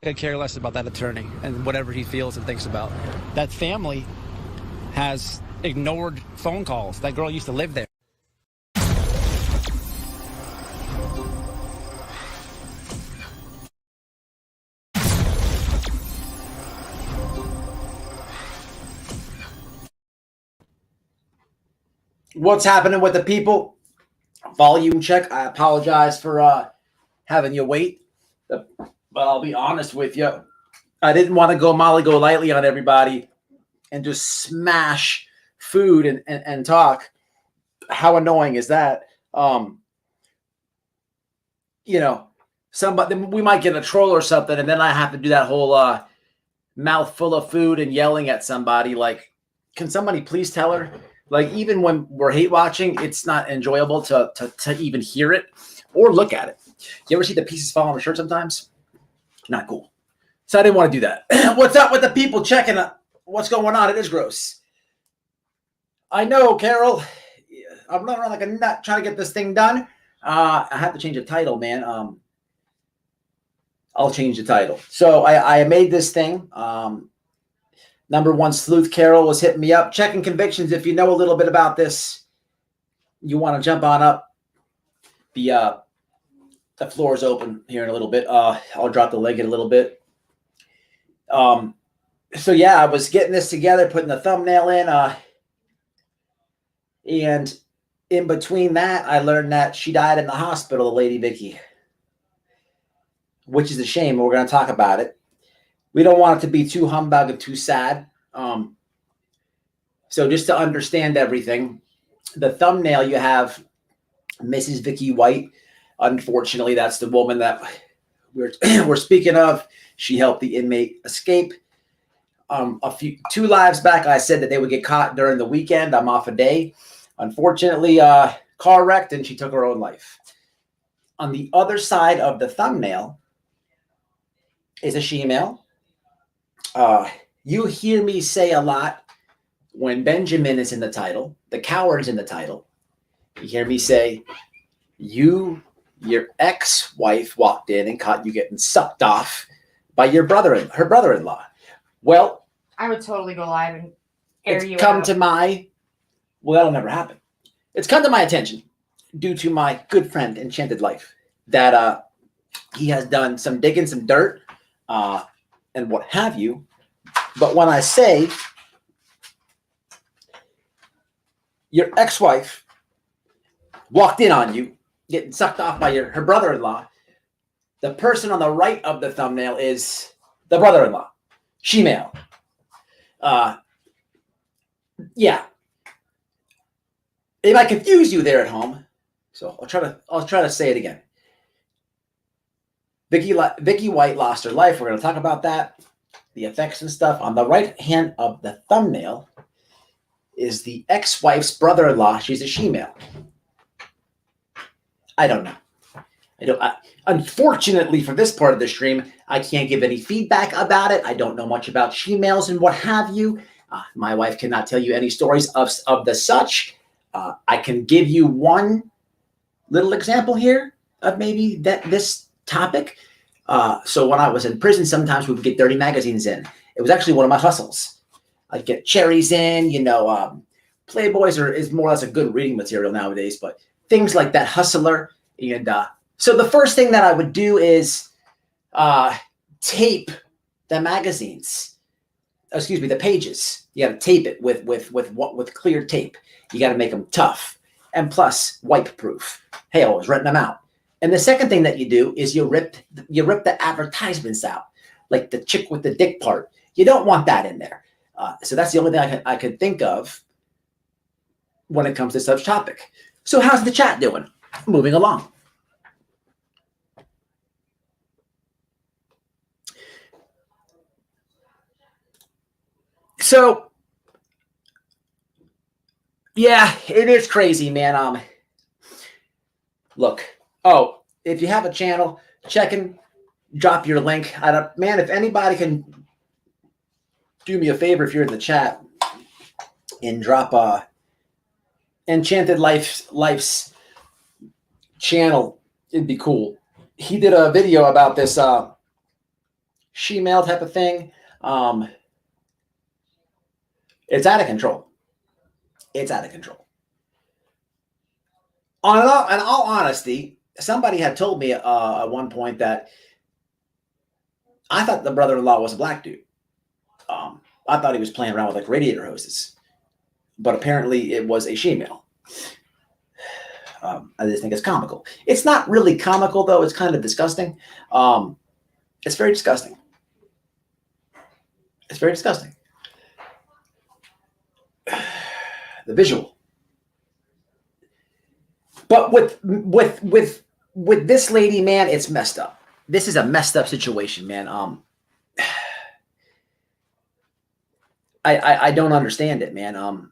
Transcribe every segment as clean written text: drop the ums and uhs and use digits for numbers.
could care less about that attorney and whatever he feels and thinks about. That family has ignored phone calls. That girl used to live there. What's happening with the people? Volume check. I apologize for having you wait. But I'll be honest with you. I didn't want to go go lightly on everybody and just smash food and talk. How annoying is that? Somebody, we might get a troll or something, and then I have to do that whole mouth full of food and yelling at somebody. Like, can somebody please tell her? Like, even when we're hate watching, it's not enjoyable to even hear it or look at it. You ever see the pieces fall on a shirt sometimes? Not cool. So I didn't want to do that. What's up with the people checking what's going on? It is gross. I know, Carol. I'm running around like a nut trying to get this thing done. I have to change the title, man. I'll change the title. So I made this thing. Number one sleuth Carol was hitting me up. Checking convictions. If you know a little bit about this, you want to jump on up. The floor is open here in a little bit. I'll drop the link in a little bit. So yeah, I was getting this together, putting the thumbnail in. And in between that, I learned that she died in the hospital, the lady Vicky, which is a shame. We're going to talk about it. We don't want it to be too humbug and too sad. So just to understand everything, the thumbnail you have Mrs. Vicky White. Unfortunately, that's the woman that we're speaking of. She helped the inmate escape. 2 lives back, I said that they would get caught during the weekend. I'm off a day. Unfortunately, car wrecked and she took her own life. On the other side of the thumbnail is a she-male. You hear me say a lot when Benjamin is in the title, the coward's in the title. You hear me say, your ex-wife walked in and caught you getting sucked off by her brother-in-law. Well, I would totally go live and air you come out. to my, well, that'll never happen. It's come to my attention due to my good friend Enchanted Life that he has done some digging, some dirt, and what have you. But when I say your ex-wife walked in on you, getting sucked off by her brother-in-law, the person on the right of the thumbnail is the brother-in-law, she-male. Yeah. It might confuse you there at home, so I'll try to say it again. Vicky White lost her life. We're going to talk about that, the effects and stuff. On the right hand of the thumbnail is the ex-wife's brother-in-law. She's a she-male. I don't know. Unfortunately, for this part of the stream, I can't give any feedback about it. I don't know much about she-males and what have you. My wife cannot tell you any stories of the such. I can give you one little example here of maybe this topic. So when I was in prison, sometimes we would get dirty magazines in. It was actually one of my hustles. I'd get cherries in, Playboys is more or less a good reading material nowadays, but things like that, Hustler. And so the first thing that I would do is tape the magazines. Excuse me, the pages. You got to tape it with clear tape. You got to make them tough and plus wipe proof. Hey, I was renting them out. And the second thing that you do is you rip the advertisements out, like the chick with the dick part. You don't want that in there. So that's the only thing I could think of when it comes to such topic. So how's the chat doing? Moving along. So, yeah, it is crazy, man. Look. Oh, if you have a channel, drop your link. Man, if anybody can do me a favor, if you're in the chat, and drop Enchanted Life's channel, it'd be cool. He did a video about this she-male type of thing. It's out of control. It's out of control. In all honesty, somebody had told me at one point that I thought the brother-in-law was a black dude. I thought he was playing around with like radiator hoses, but apparently it was a she-male. I just think it's comical. It's not really comical though. It's kind of disgusting. It's very disgusting. It's very disgusting. The visual. But with this lady, man, it's messed up. This is a messed up situation, man. I don't understand it, man.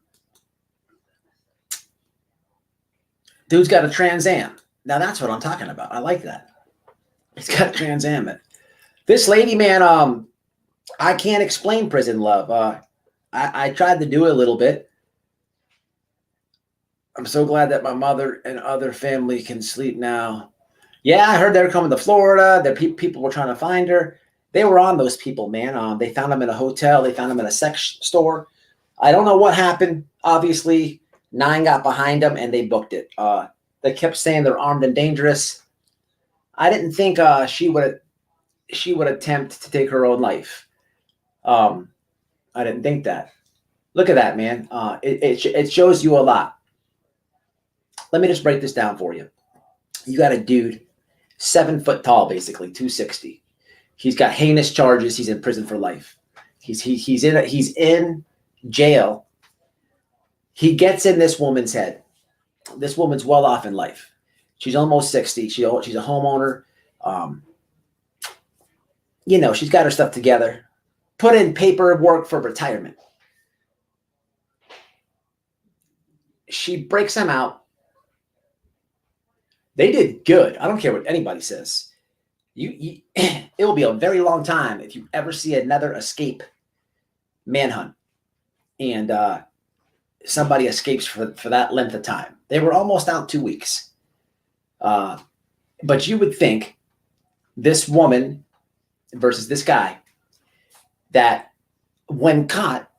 Dude's got a Trans Am. Now that's what I'm talking about. I like that. He's got a Trans Am. This lady, man, I can't explain prison love. I tried to do it a little bit. I'm so glad that my mother and other family can sleep now. Yeah, I heard they were coming to Florida. That people were trying to find her. They were on those people, man. They found them in a hotel. They found them in a sex store. I don't know what happened. Obviously, 9 got behind them and they booked it. They kept saying they're armed and dangerous. I didn't think she would attempt to take her own life. I didn't think that. Look at that, man. It shows you a lot. Let me just break this down for you. You got a dude, 7 foot tall, basically 260. He's got heinous charges. He's in prison for life. He's in jail. He gets in this woman's head. This woman's well off in life. She's almost 60. She's a homeowner. She's got her stuff together. Put in paperwork for retirement. She breaks him out. They did good. I don't care what anybody says. It will be a very long time if you ever see another escape manhunt and somebody escapes for that length of time. They were almost out 2 weeks. But you would think this woman versus this guy, that when caught,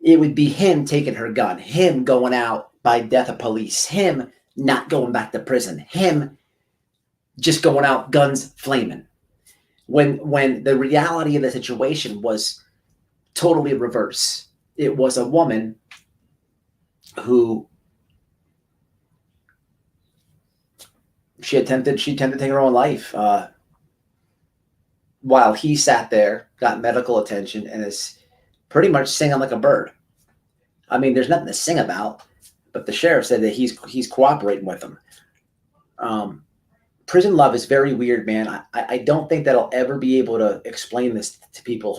it would be him taking her gun, him going out by death of police, him not going back to prison, him just going out guns flaming. When the reality of the situation was totally reverse. It was a woman who she attempted to take her own life while he sat there, got medical attention, and is pretty much singing like a bird. I mean, there's nothing to sing about, but the sheriff said that he's cooperating with them. Prison love is very weird, man. I don't think that I'll ever be able to explain this to people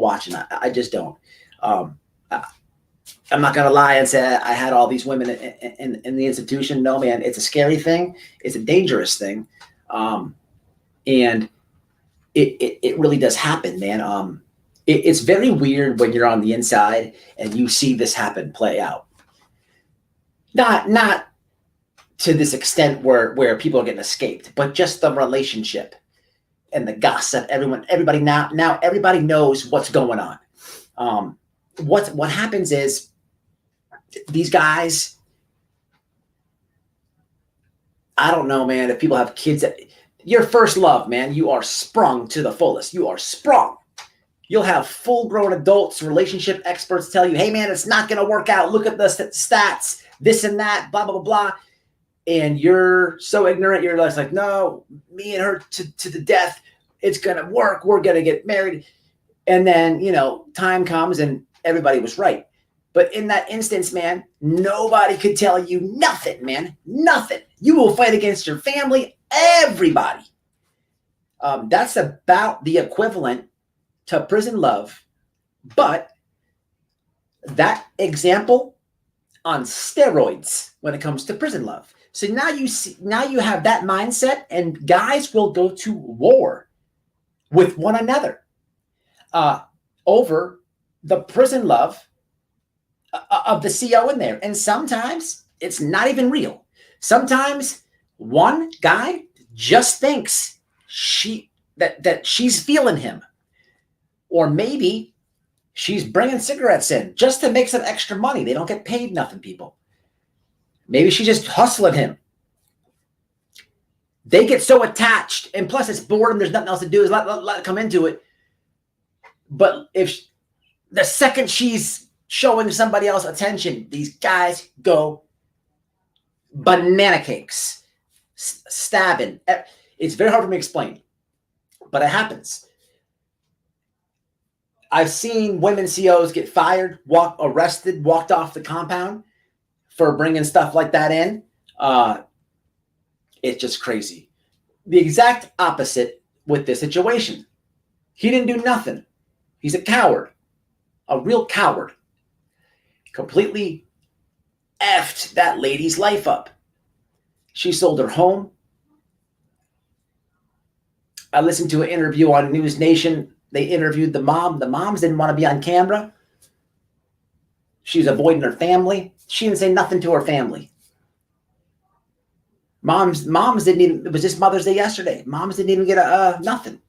watching. I just don't. I'm not going to lie and say I had all these women in the institution. No, man, it's a scary thing. It's a dangerous thing. And it really does happen, man. It's very weird when you're on the inside and you see this play out. Not to this extent where people are getting escaped, but just the relationship and the gossip. Everybody now everybody knows what's going on. What happens is these guys, I don't know, man, if people have kids your first love, man, you are sprung to the fullest. You are sprung. You'll have full-grown adults, relationship experts tell you, hey, man, it's not going to work out. Look at the stats, this and that, blah, blah, blah, blah. And you're so ignorant. You're just like, no, me and her to the death. It's going to work. We're going to get married. And then, time comes and everybody was right. But in that instance, man, nobody could tell you nothing, man. Nothing. You will fight against your family, everybody. That's about the equivalent to prison love. But that example on steroids when it comes to prison love. So now you have that mindset, and guys will go to war with one another over the prison love of the CO in there. And sometimes it's not even real. Sometimes one guy just thinks that she's feeling him. Or maybe she's bringing cigarettes in just to make some extra money. They don't get paid nothing, people. Maybe she's just hustling him. They get so attached, and plus it's boredom. There's nothing else to do. Is let it come into it. But if the second she's showing somebody else attention, these guys go banana cakes, stabbing. It's very hard for me to explain, but it happens. I've seen women COs get fired, arrested, walked off the compound for bringing stuff like that in. It's just crazy. The exact opposite with this situation. He didn't do nothing. He's a coward, a real coward. Completely effed that lady's life up. She sold her home. I listened to an interview on News Nation. They interviewed the mom. The moms didn't want to be on camera. She's avoiding her family. She didn't say nothing to her family. Moms didn't even, it was just Mother's Day yesterday. Moms didn't even get nothing.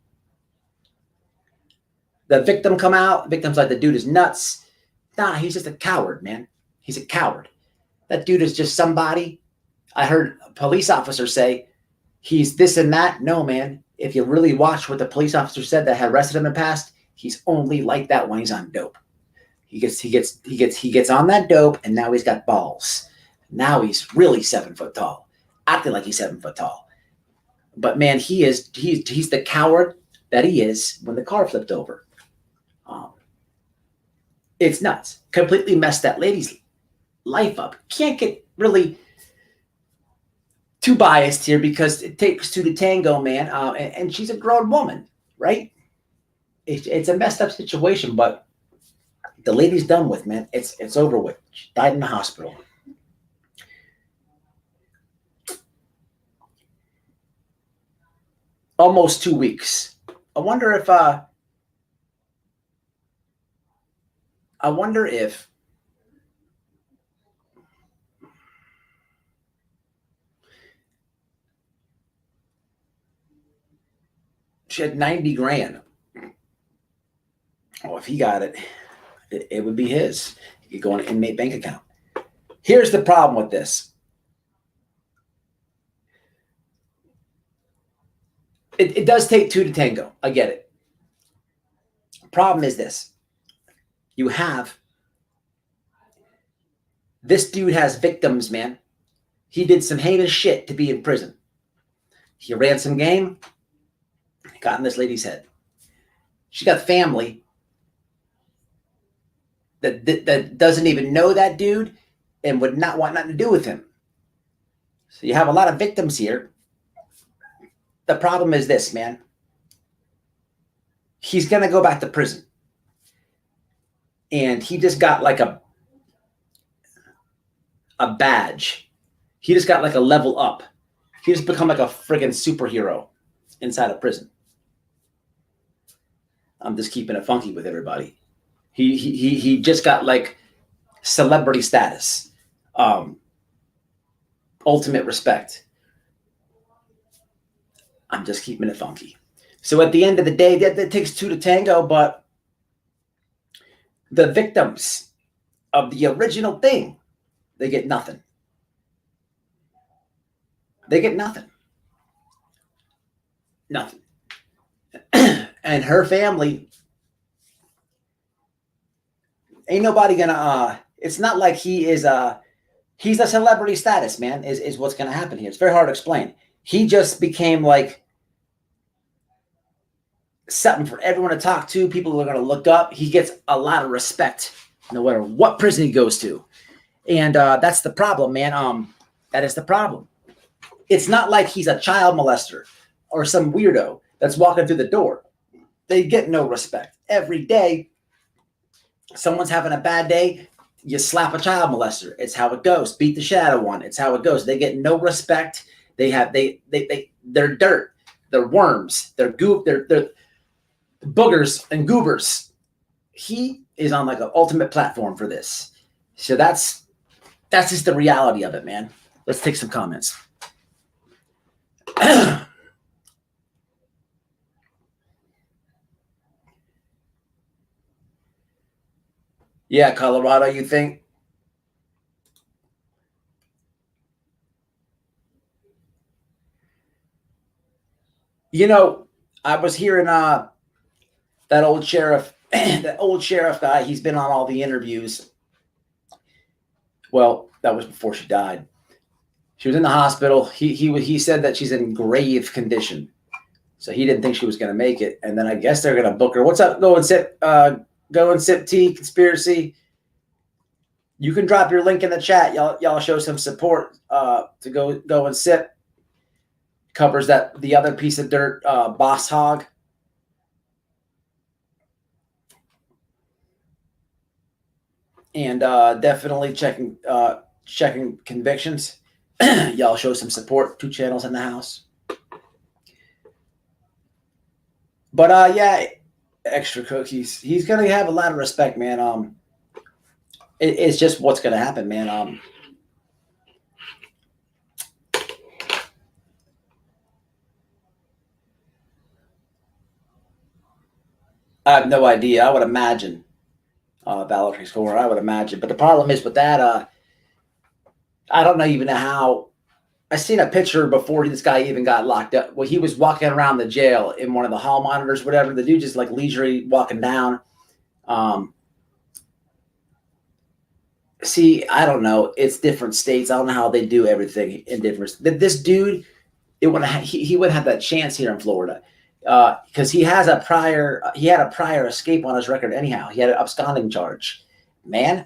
The victim come out. The victim's like, the dude is nuts. Nah, he's just a coward, man. He's a coward. That dude is just somebody. I heard a police officer say he's this and that. No, man. If you really watch what the police officer said that had arrested him in the past, he's only like that when he's on dope. He gets on that dope, and now he's got balls. Now he's really 7 foot tall, acting like he's 7 foot tall. But man, he's the coward that he is when the car flipped over. It's nuts. Completely messed that lady's life up. Can't get really too biased here because it takes two to tango, man. And she's a grown woman, right? It's a messed up situation, but the lady's done with, man. It's over with. She died in the hospital. Almost 2 weeks. I wonder if she had 90 grand. Oh, if he got it, it would be his. He could go on an inmate bank account. Here's the problem with this. It does take two to tango. I get it. Problem is this. You have this dude has victims, man. He did some heinous shit to be in prison. He ran some game, got in this lady's head. She got family that doesn't even know that dude and would not want nothing to do with him. So you have a lot of victims here. The problem is this, man. He's going to go back to prison. And he just got like a badge. He just got like a level up. He just become like a friggin' superhero inside of prison. I'm just keeping it funky with everybody. He just got like celebrity status. Ultimate respect. I'm just keeping it funky. So at the end of the day, that takes two to tango, but the victims of the original thing, they get nothing. They get nothing. Nothing. And her family, ain't nobody gonna, it's not like he's a celebrity status, man, is what's gonna happen here. It's very hard to explain. He just became like something for everyone to talk to. People are going to look up. He gets a lot of respect no matter what prison he goes to. And that's the problem, man. That is the problem. It's not like he's a child molester or some weirdo that's walking through the door. They get no respect. Every day, someone's having a bad day, you slap a child molester. It's how it goes. Beat the shit out of one. It's how it goes. They get no respect. They're dirt. They're worms. They're goop. They're boogers and goobers. He is on like an ultimate platform for this. So that's just the reality of it, man. Let's take some comments. Yeah, Colorado, you think? You know, I was hearing that old sheriff, that old sheriff guy, he's been on all the interviews. Well, that was before she died. She was in the hospital. He said that she's in grave condition. So he didn't think she was going to make it. And then I guess they're going to book her. What's up? Go and sip tea, conspiracy. You can drop your link in the chat. Y'all show some support to go and sip. Covers that the other piece of dirt, Boss Hog. And definitely checking convictions. Y'all show some support. 2 channels in the house. But yeah, extra cookies. He's gonna have a lot of respect, man. It's just what's gonna happen, man. I have no idea. I would imagine Valerie's corner. I would imagine, but the problem is with that. I don't even know how. I seen a picture before this guy even got locked up. Well, he was walking around the jail in one of the hall monitors, whatever. The dude just like leisurely walking down. See, I don't know. It's different states. I don't know how they do everything in different. This dude, he would have that chance here in Florida because he had a prior escape on his record. Anyhow, he had an absconding charge. Man,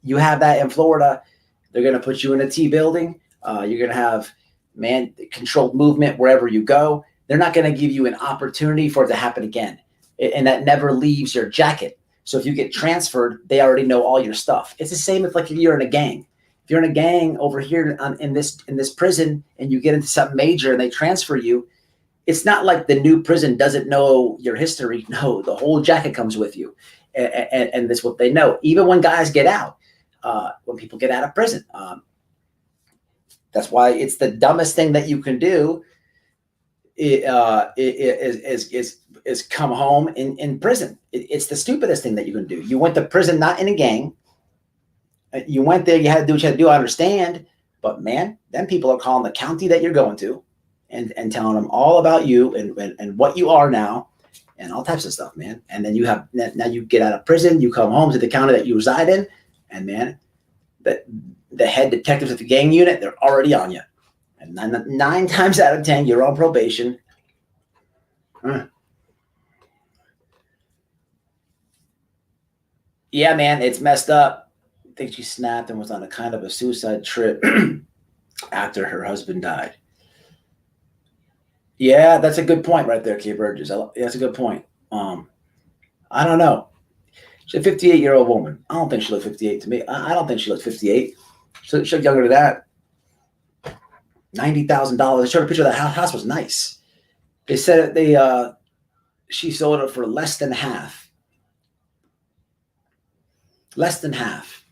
you have that in Florida. They're going to put you in a T building. You're going to have, man, controlled movement wherever you go. They're not going to give you an opportunity for it to happen again. And that never leaves your jacket. So if you get transferred, they already know all your stuff. It's the same if you're in a gang. If you're in a gang over here in this prison and you get into something major and they transfer you, it's not like the new prison doesn't know your history. No, the whole jacket comes with you. And that's what they know. Even when guys get out, when people get out of prison. That's why it's the dumbest thing that you can do is come home in prison. It's the stupidest thing that you can do. You went to prison not in a gang. You went there, you had to do what you had to do, I understand. But man, then people are calling the county that you're going to and telling them all about you and what you are now and all types of stuff, man. And then now you get out of prison, you come home to the county that you reside in, and man, the head detectives at the gang unit, they're already on you. And nine times out of 10, you're on probation. Yeah, man, it's messed up. I think she snapped and was on a kind of a suicide trip after her husband died. Yeah, that's a good point right there, Kay Burgess. That's a good point. I don't know. She's a 58-year-old woman. I don't think she looks 58 to me. I don't think she looks 58. She looks younger than that. $90,000. They showed a picture of that house was nice. They said she sold it for less than half. Less than half.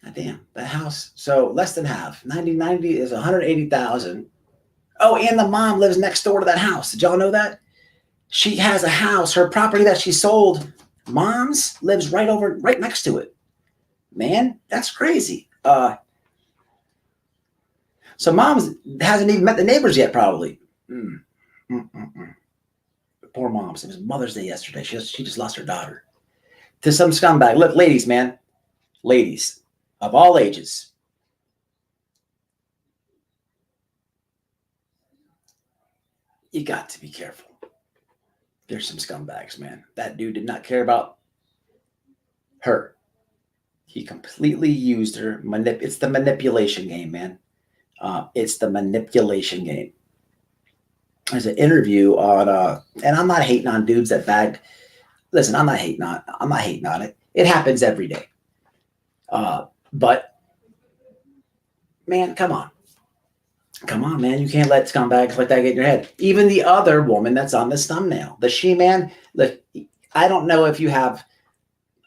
God damn, that house. So less than half. 90 is 180,000. Oh, and the mom lives next door to that house. Did y'all know that? She has a house. Her property that she sold, mom's lives right next to it. Man, that's crazy. So mom's hasn't even met the neighbors yet, probably. Poor moms. It was Mother's Day yesterday. She just lost her daughter to some scumbag. Look, ladies, man. Ladies of all ages. You got to be careful. There's some scumbags, man. That dude did not care about her. He completely used her. It's the manipulation game, man. It's the manipulation game. There's an interview on, and I'm not hating on dudes that bag. Listen, I'm not hating on it. It happens every day. But man, come on, man. You can't let scumbags like that get in your head. Even the other woman that's on this thumbnail, the she-man. Look, I don't know if you have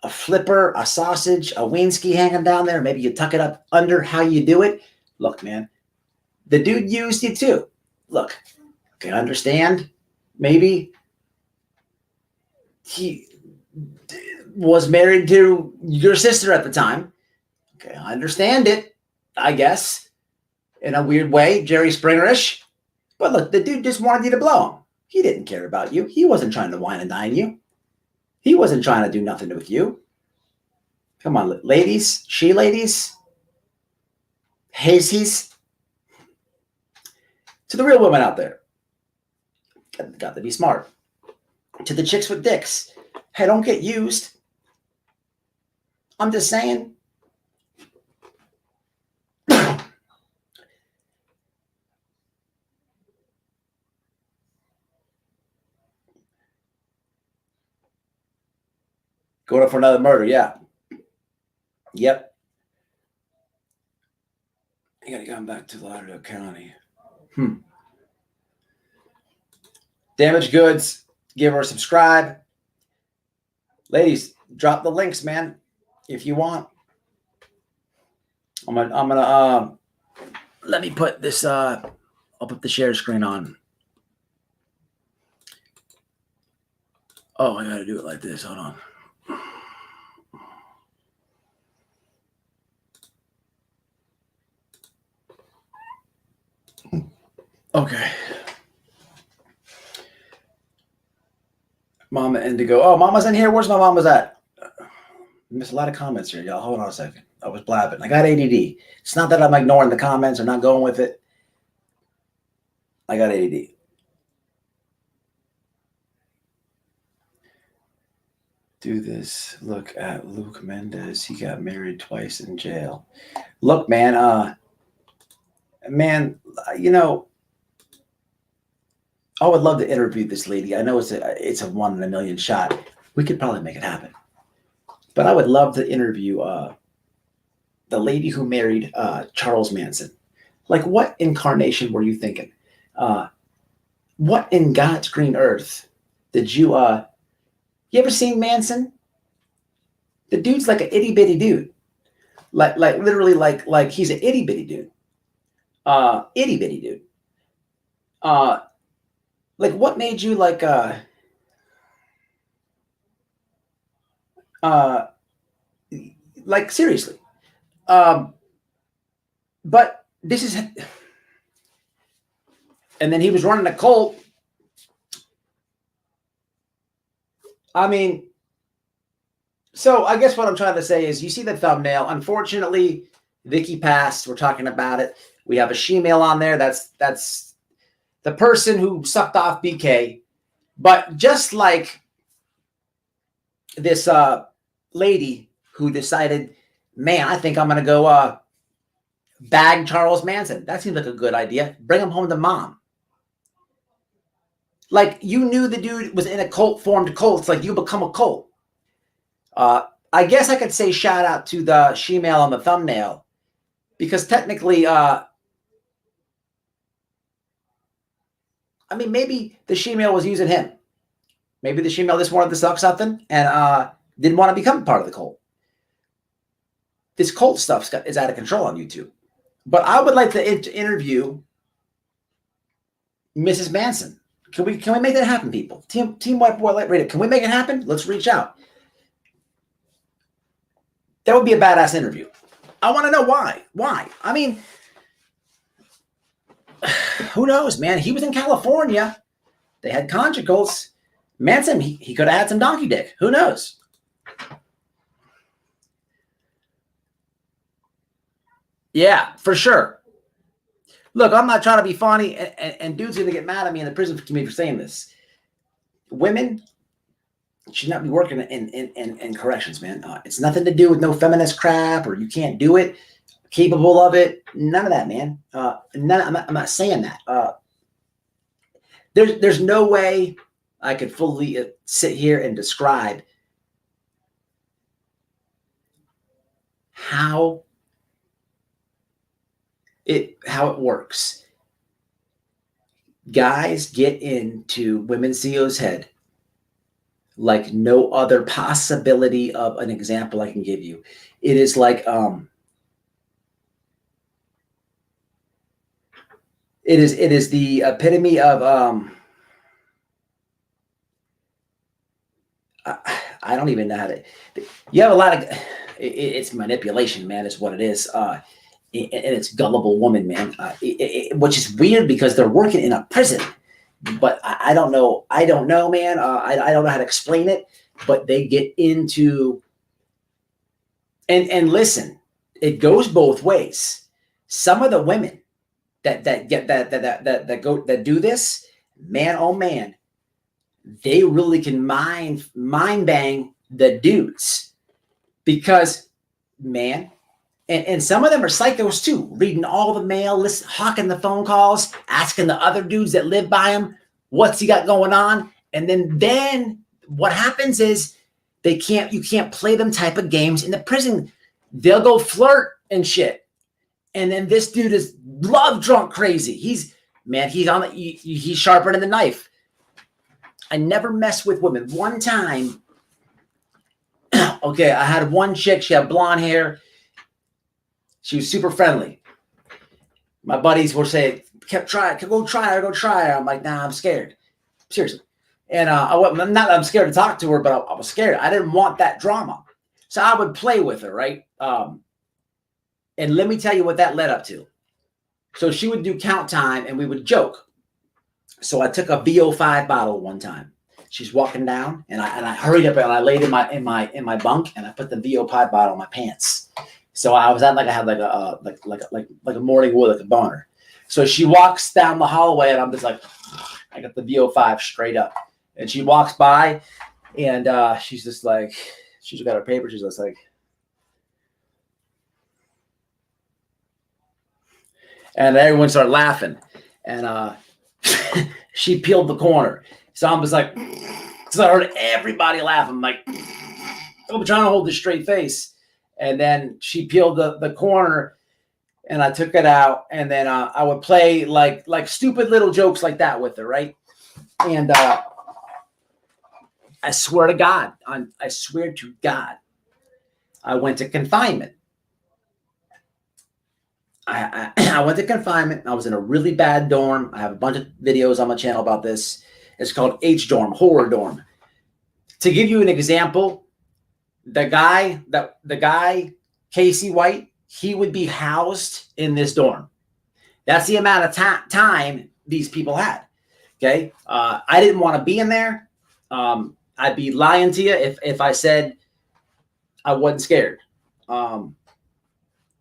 a flipper, a sausage, a Wiensky hanging down there. Maybe you tuck it up under how you do it. Look, man, the dude used you too. Look, okay, understand? Maybe was married to your sister at the time. Okay, I understand it, I guess, in a weird way, Jerry Springer-ish. But look, the dude just wanted you to blow him. He didn't care about you. He wasn't trying to wine and dine you. He wasn't trying to do nothing with you. Come on, ladies, she ladies, hazies. To the real women out there, got to be smart. To the chicks with dicks, hey, don't get used. I'm just saying. Going up for another murder, yeah. Yep. You gotta come back to Lauderdale County. Damaged goods. Give her a subscribe. Ladies, drop the links, man, if you want. I'm gonna let me put this I'll put the share screen on. Oh, I gotta do it like this. Hold on. Okay. Mama Indigo. Oh, Mama's in here. Where's my Mama's at? Missed a lot of comments here, y'all. Hold on a second. I was blabbing. I got ADD. It's not that I'm ignoring the comments or not going with it. I got ADD. Do this. Look at Luke Mendez. He got married twice in jail. Look, man. You know, I would love to interview this lady. I know it's a 1 in a million shot. We could probably make it happen. But I would love to interview the lady who married Charles Manson. Like, what incarnation were you thinking? What in God's green earth did you you ever seen Manson? The dude's like an itty bitty dude. Like literally like he's an itty bitty dude. Itty bitty dude. Like, what made you like seriously? But this is, and then he was running a cult. I mean, so I guess what I'm trying to say is, you see the thumbnail. Unfortunately, Vicky passed. We're talking about it. We have a she-male on there. That's the person who sucked off BK. But just like this lady who decided, man, I think I'm going to go bag Charles Manson. That seems like a good idea. Bring him home to mom. Like, you knew the dude was in a cult, formed a cult. It's like you become a cult. I guess I could say shout out to the she-male on the thumbnail, because technically, I mean, maybe the she-male was using him. Maybe the she-male just wanted to suck something and didn't want to become part of the cult. This cult stuff is out of control on YouTube. But I would like to interview Mrs. Manson. Can we make that happen, people? Team White Boy Light Radio. Can we make it happen? Let's reach out. That would be a badass interview. I want to know why. Why? I mean, who knows, man? He was in California. They had conjugals. Manson, he could have had some donkey dick. Who knows? Yeah, for sure. Look, I'm not trying to be funny, and dude's going to get mad at me in the prison community for saying this. Women should not be working in corrections, man. It's nothing to do with no feminist crap or you can't do it, capable of it. None of that, man. I'm not saying that. There's no way I could fully sit here and describe how it works. Guys get into women CEO's head like no other possibility of an example I can give you. It is like it is the epitome of I don't even know how to. You have a lot of. It's manipulation, man. Is what it is. And it's gullible woman, man. Which is weird because they're working in a prison. But I don't know. I don't know, man. I don't know how to explain it. But they get into. And listen, it goes both ways. Some of the women that do this, man, oh man, they really can mind bang the dudes, because man, and some of them are psychos too, reading all the mail, hawking the phone calls, asking the other dudes that live by him, what's he got going on, and then what happens is you can't play them type of games in the prison. They'll go flirt and shit. And then this dude is love drunk crazy. He's sharper than the knife. I never mess with women. One time, okay, I had one chick. She had blonde hair. She was super friendly. My buddies were saying, go try her. I'm like, nah, I'm scared. Seriously. And I'm scared to talk to her, but I was scared. I didn't want that drama. So I would play with her, right? And let me tell you what that led up to. So she would do count time and we would joke. So I took a VO5 bottle one time. She's walking down and I hurried up and I laid in my bunk and I put the VO5 bottle in my pants. So I was like I had like a morning wood, like a boner. So she walks down the hallway and I'm just like, I got the VO5 straight up. And she walks by and she's just like, she's got her paper. She's just like, and everyone started laughing. And she peeled the corner. So I'm just like, because I heard everybody laugh. I'm like, I'm trying to hold this straight face. And then she peeled the corner and I took it out. And then I would play like stupid little jokes like that with her, right? And I swear to God, I went to confinement. I went to confinement. I was in a really bad dorm. I have a bunch of videos on my channel about this. It's called H dorm, horror dorm. To give you an example, the guy, Casey White, he would be housed in this dorm. That's the amount of time these people had. Okay. I didn't want to be in there. I'd be lying to you if I said I wasn't scared.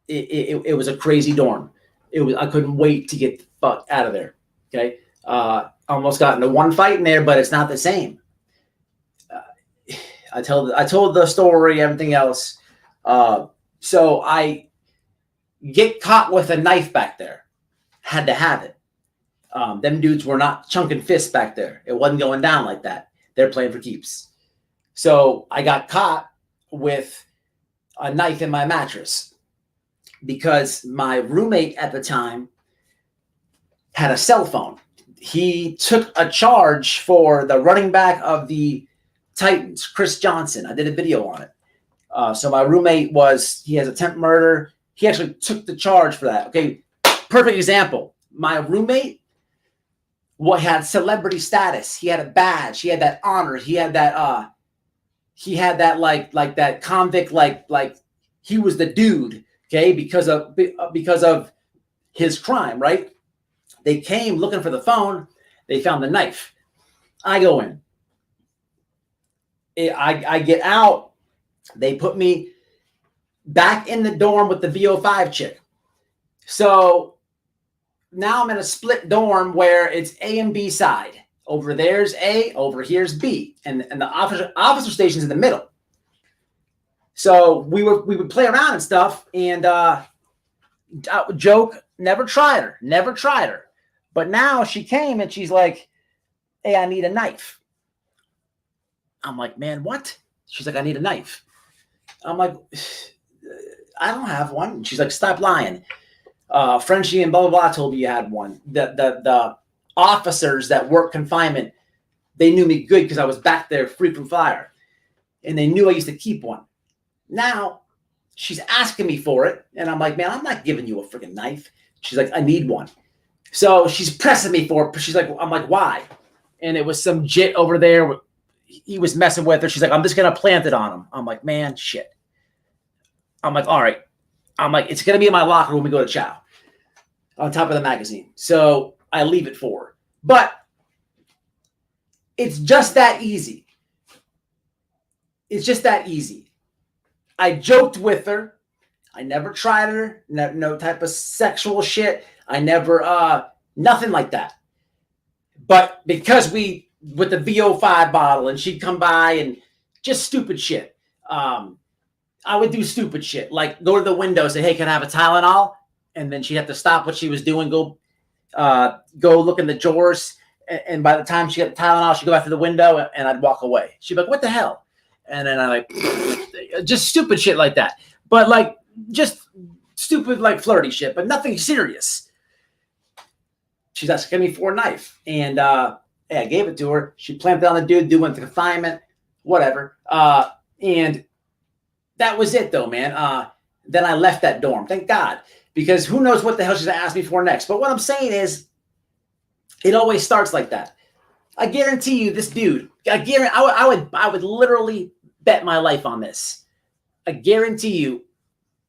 It was a crazy dorm. I couldn't wait to get the fuck out of there. Okay. Almost got into one fight in there, but it's not the same. I told the story, everything else. So I get caught with a knife back there. Had to have it. Them dudes were not chunking fists back there. It wasn't going down like that. They're playing for keeps. So I got caught with a knife in my mattress because my roommate at the time had a cell phone. He took a charge for the running back of the Titans, Chris Johnson. I did a video on it. So my roommate he has attempted murder. He actually took the charge for that. Okay, perfect example. My roommate had celebrity status. He had a badge. He had that honor. He had that like that convict, like he was the dude. Okay, because of his crime, right? They came looking for the phone. They found the knife. I go in. I get out. They put me back in the dorm with the VO5 chick. So now I'm in a split dorm where it's A and B side. Over there's A, over here's B, and the officer station's in the middle. So we would play around and stuff, and joke. Never tried her. But now she came and she's like, "Hey, I need a knife." I'm like, "Man, what?" She's like, "I need a knife." I'm like, "I don't have one." She's like, "Stop lying. Frenchie and blah blah blah told me you had one." The officers that work confinement, they knew me good because I was back there frequent flyer, and they knew I used to keep one. Now she's asking me for it, and I'm like, "Man, I'm not giving you a freaking knife." She's like, "I need one." So she's pressing me for it. She's like, I'm like, "Why?" And it was some jit over there. he was messing with her. She's like, I'm just going to plant it on him. I'm like, man, shit. I'm like, all right. I'm like, it's going to be in my locker when we go to chow on top of the magazine. So I leave it for her. But it's just that easy. It's just that easy. I joked with her. I never tried her. No type of sexual shit. I never, nothing like that. But because with the VO5 bottle and she'd come by and just stupid shit. I would do stupid shit. Like go to the window, say, hey, can I have a Tylenol? And then she'd have to stop what she was doing, go look in the drawers. And by the time she got the Tylenol, she'd go out to the window and I'd walk away. She'd be like, what the hell? And then I like, just stupid shit like that. But like, just stupid, like flirty shit, but nothing serious. She's asking me for a knife. And I gave it to her. She planted on the dude went to confinement, whatever. And that was it though, man. Then I left that dorm. Thank God. Because who knows what the hell she's going to ask me for next. But what I'm saying is, it always starts like that. I guarantee you this dude, I would literally bet my life on this. I guarantee you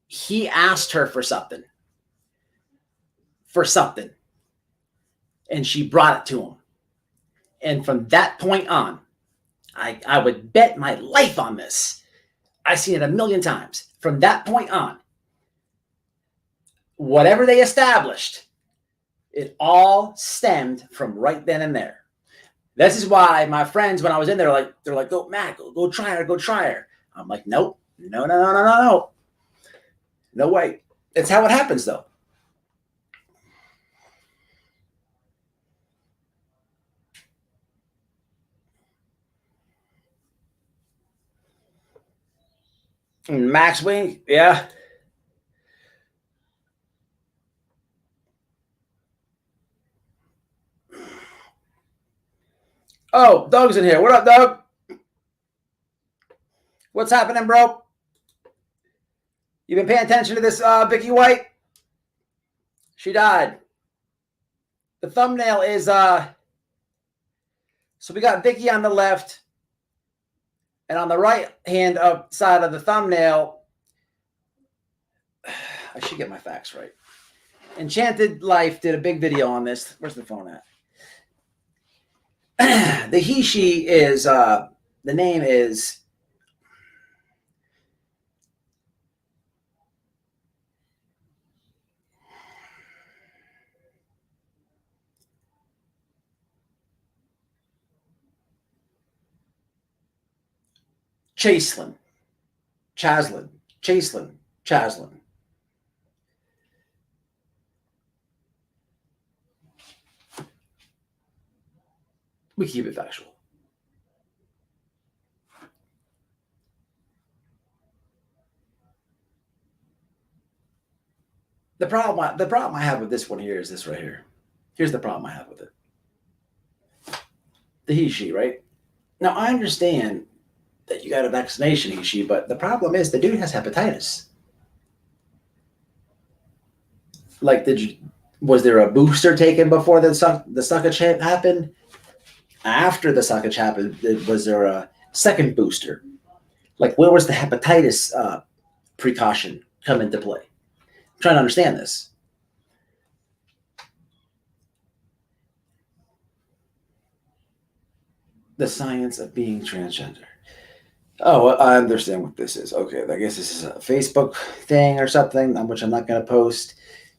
he asked her for something. And she brought it to him. And from that point on, I would bet my life on this. I've seen it a million times. From that point on, whatever they established, it all stemmed from right then and there. This is why my friends, when I was in there, they're like, go, Matt, go try her. I'm like, nope, no. No way. It's how it happens, though. Max Wing, yeah. Oh, Doug's in here. What up, Doug? What's happening, bro? You been paying attention to this Vicky White? She died. The thumbnail is so we got Vicky on the left, and on the right hand side of the thumbnail, I should get my facts right. Enchanted Life did a big video on this. Where's the phone at? The he, she is, the name is Chaslin. We keep it factual. The problem I have with this one here is this right here. Here's the problem I have with it. The he, she, right? Now, I understand that you got a vaccination, he, she, but the problem is the dude has hepatitis. Like, was there a booster taken before the suckage happened? After the suckage happened, was there a second booster? Like, where was the hepatitis precaution come into play? I'm trying to understand this. The science of being transgender. Oh, I understand what this is. Okay, I guess this is a Facebook thing or something, which I'm not going to post.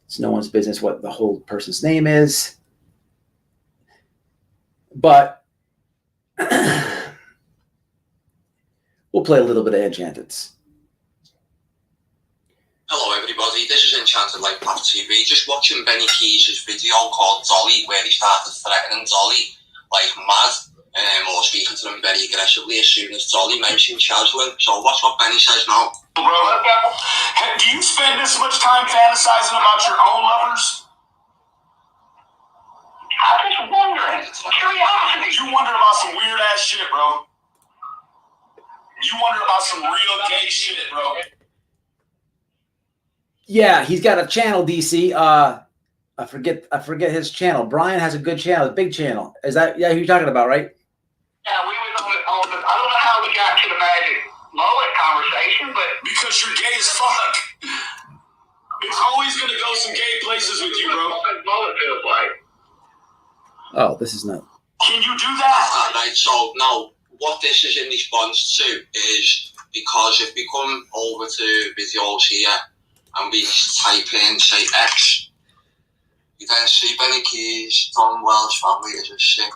It's no one's business what the whole person's name is. But we'll play a little bit of Enchanteds. Hello everybody, this is Enchanted Life Path TV. Just watching Benny Keys' video called Dolly, where he started threatening Dolly like mad, or speaking to them very aggressively as soon as Dolly mentioned Chaslin. So watch what Benny says now. Bro, do you spend this much time fantasizing about your own lovers? I'm just wondering. Curiosity. You wonder about some weird ass shit, bro. You wonder about some real gay shit, bro. Yeah, he's got a channel, DC. I forget his channel. Brian has a good channel, a big channel. Is that who you're talking about, right? Yeah, we was on because you're gay as fuck. It's always gonna go some gay places with you, bro. Oh, this is not. Can you do that? Right, so now what this is in response to is because if we come over to videos here and we type in, say, X, you then see Benny Keys, Don Wells family is a sick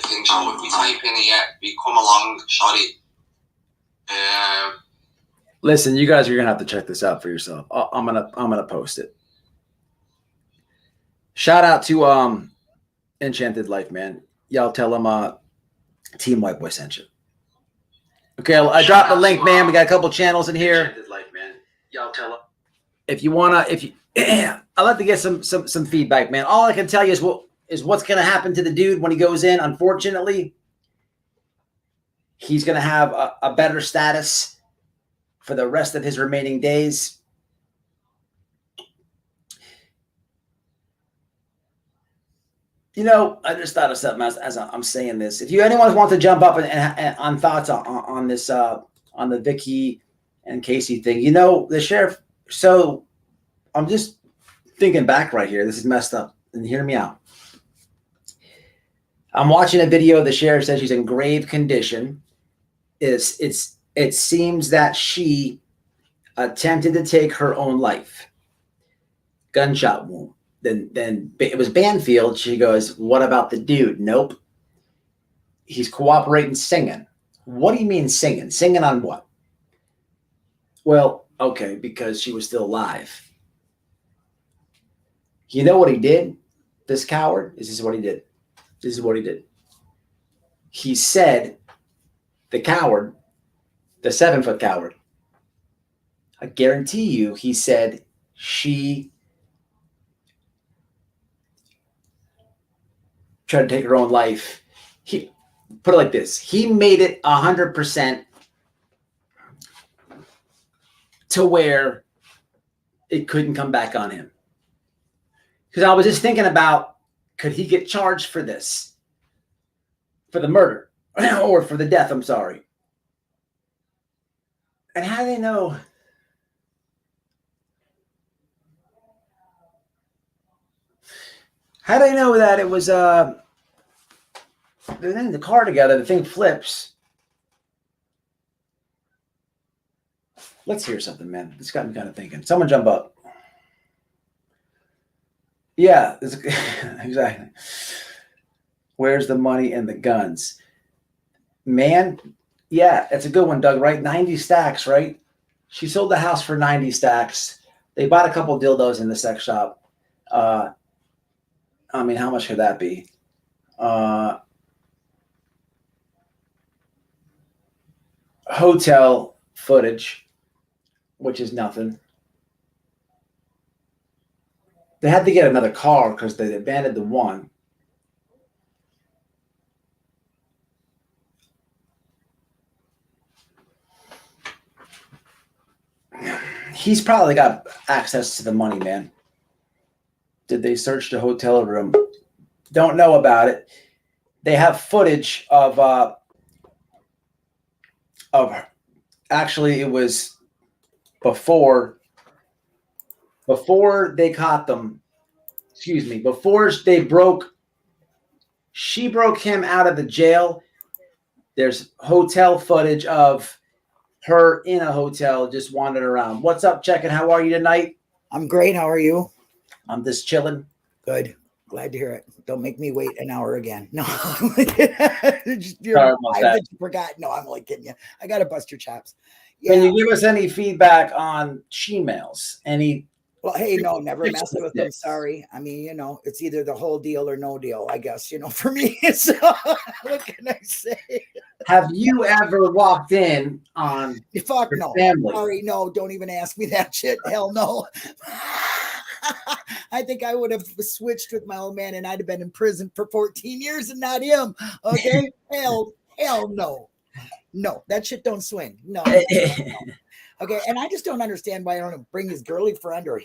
thing. So if we type in here, we come along, sorry. Listen, you guys are gonna have to check this out for yourself. I'm gonna post it. Shout out to Enchanted Life, man. Y'all tell them Team White Boy sent you. Okay, I dropped the link, man. We got a couple channels in here. Enchanted Life, man. Y'all tell them. If you I'd like to get some feedback, man. All I can tell you is what's gonna happen to the dude when he goes in. Unfortunately, he's gonna have a better status for the rest of his remaining days. You know, I just thought of something as I'm saying this. If anyone wants to jump up and on thoughts on this, on the Vicky and Casey thing, you know, the sheriff. So I'm just thinking back right here. This is messed up. And hear me out. I'm watching a video. The sheriff says she's in grave condition. It seems that she attempted to take her own life. Gunshot wound. Then it was Banfield. She goes, what about the dude? Nope. He's cooperating, singing. What do you mean singing? Singing on what? Well, okay, because she was still alive. You know what he did? This coward? This is what he did. This is what he did. He said, the coward, the 7-foot coward, I guarantee you, he said she tried to take her own life. He put it like this. He made it 100% to where it couldn't come back on him. Because I was just thinking about, could he get charged for this? For the murder or for the death, I'm sorry. And how do they know? How do they know that it was they're in the car together, the thing flips. Let's hear something, man. This got me kind of thinking. Someone jump up. Yeah, exactly. Where's the money and the guns? Man, yeah, it's a good one, Doug, right? 90 stacks, right? She sold the house for 90 stacks. They bought a couple dildos in the sex shop. I mean, how much could that be? Hotel footage, which is nothing. They had to get another car because they abandoned the one. He's probably got access to the money, man. Did they search the hotel room? Don't know about it. They have footage of actually it was before they caught them. Excuse me. Before she broke him out of the jail. There's hotel footage of her in a hotel just wandering around. What's up, Checkin'? How are you tonight? I'm great. How are you? I'm just chilling. Good. Glad to hear it. Don't make me wait an hour again. No. Sorry about that. You forgot. No, I'm only kidding you. I got to bust your chops. Yeah. Can you give us any feedback on she-mails? Any? Well, hey, no, never mess with them. Sorry. I mean, you know, it's either the whole deal or no deal, I guess, you know, for me. So what can I say? Have you ever walked in on fuck no family? Sorry, no, don't even ask me that shit. Hell no. I think I would have switched with my old man and I'd have been in prison for 14 years and not him. Okay. hell no. No, that shit don't swing. No. Okay, and I just don't understand why I don't bring his girly friend or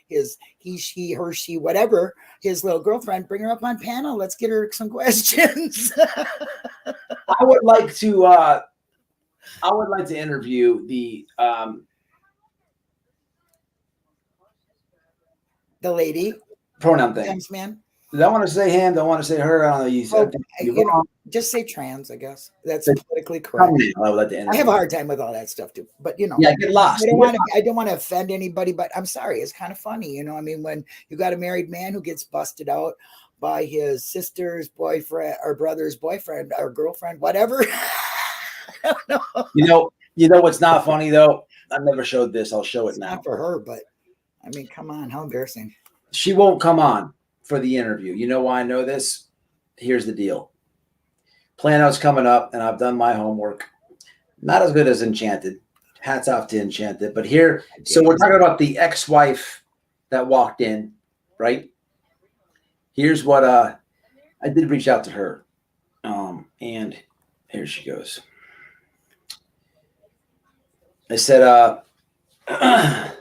his he, she, her, she, whatever, his little girlfriend, bring her up on panel. Let's get her some questions. I would like to interview the The lady, pronoun thing. trans man. Don't want to say him. Don't want to say her. I don't know. You said Just say trans. I guess that's But- politically correct. I'll let the I have a hard time with all that stuff too. But you know, Yeah, get lost. I don't want to offend anybody. But I'm sorry. It's kind of funny, you know. I mean, when you got a married man who gets busted out by his sister's boyfriend or brother's boyfriend or girlfriend, whatever. I don't know. You know what's not funny though? I've never showed this. I'll show it It's now. not for her, but I mean, come on, how embarrassing. She won't come on for the interview. You know why I know this? Here's the deal. Planout's coming up, and I've done my homework. Not as good as Enchanted. Hats off to Enchanted. But here, so we're talking about the ex-wife that walked in, right? Here's what I did reach out to her. And here she goes. I said, her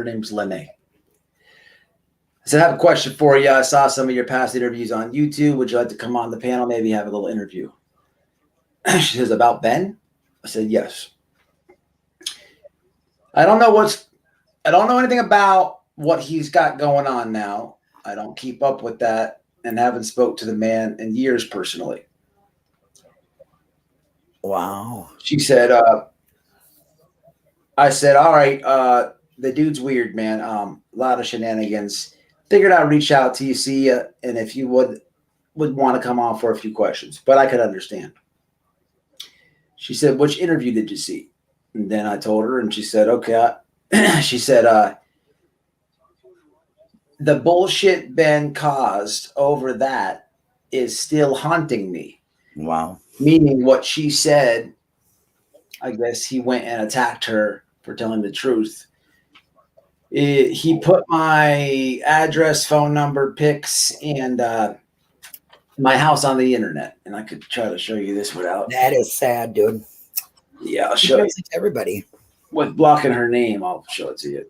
name's Lene. I said, I have a question for you. I saw some of your past interviews on YouTube. Would you like to come on the panel? Maybe have a little interview. She says, about Ben? I said, yes. I don't know anything about what he's got going on now. I don't keep up with that and haven't spoke to the man in years personally. Wow. She said, I said, all right, the dude's weird, man. A lot of shenanigans. Figured I'd reach out to you, see you, and if you would want to come on for a few questions, but I could understand. She said, which interview did you see? And then I told her, and she said, okay. She said, the bullshit Ben caused over that is still haunting me. Wow. Meaning what she said, I guess he went and attacked her for telling the truth. He put my address, phone number, pics, and my house on the internet. And I could try to show you this without. That is sad, dude. Yeah, I'll He show you. does it to everybody. With blocking her name, I'll show it to you.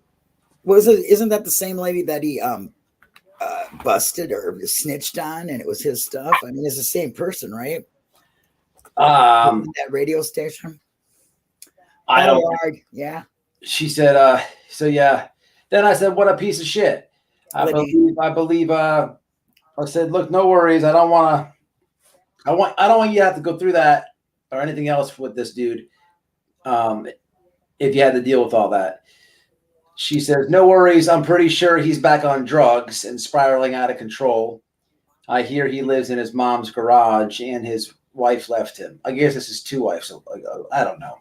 Isn't that the same lady that he busted or snitched on, and it was his stuff? I mean, it's the same person, right? That radio station. I don't. Yeah. She said, so yeah. Then I said, what a piece of shit. I believe I said, look, no worries. I don't want you to have to go through that or anything else with this dude. If you had to deal with all that. She says, no worries. I'm pretty sure he's back on drugs and spiraling out of control. I hear he lives in his mom's garage and his wife left him. I guess this is two wives. I don't know.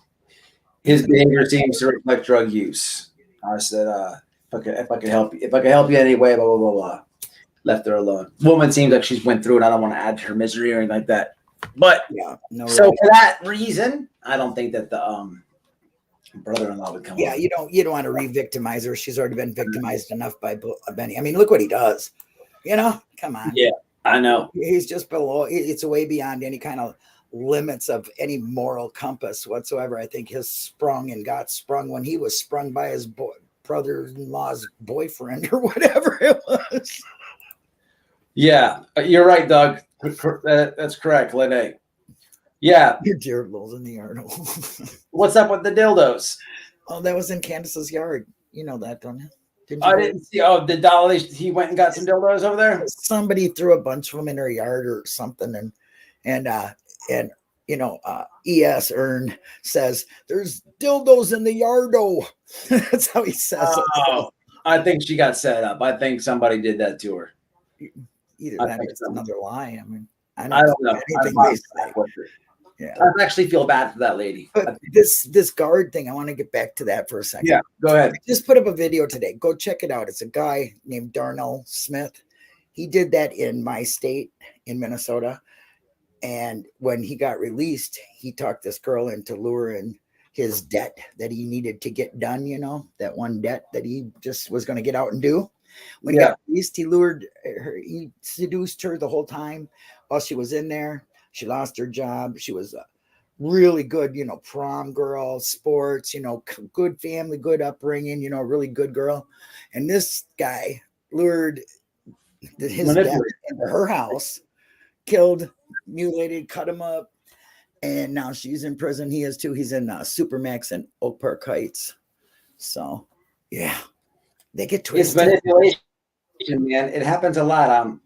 His behavior seems to reflect drug use. I said, if I could help you anyway, blah, blah, blah, blah. Left her alone. Woman seems like she's went through it. I don't want to add to her misery or anything like that. But for that reason, I don't think that the brother-in-law would come. Yeah, you don't want to re-victimize her. She's already been victimized enough by Benny. I mean, look what he does. You know, come on. Yeah, I know. He's just below. It's way beyond any kind of limits of any moral compass whatsoever. I think his sprung and got sprung when he was sprung by his brother-in-law's boyfriend or whatever it was. Yeah, you're right, Doug. That's correct, Lene. Yeah. Your gerbils in the yard. What's up with the dildos? Oh, that was in Candace's yard. You know that, don't you? Didn't see. Oh, the dolly. He went and got some dildos over there. Somebody threw a bunch of them in her yard or something, and you know, ES Earn says there's dildos in the yardo. That's how he says it. I think she got set up. I think somebody did that to her. Either that or it's another lie. I mean, I don't know. Yeah. I actually feel bad for that lady. But this guard thing, I want to get back to that for a second. Yeah, go ahead. I just put up a video today. Go check it out. It's a guy named Darnell Smith. He did that in my state in Minnesota. And when he got released, he talked this girl into luring his debt that he needed to get done, you know, that one debt that he just was going to get out and do. When he got released, he lured her, he seduced her the whole time while she was in there. She lost her job. She was a really good, you know, prom girl, sports, you know, good family, good upbringing, you know, really good girl. And this guy lured his debt into her house, killed, mutilated, cut him up. And now she's in prison. He is too. He's in Supermax in Oak Park Heights. So, yeah, they get twisted. It's manipulation. Man, it happens a lot.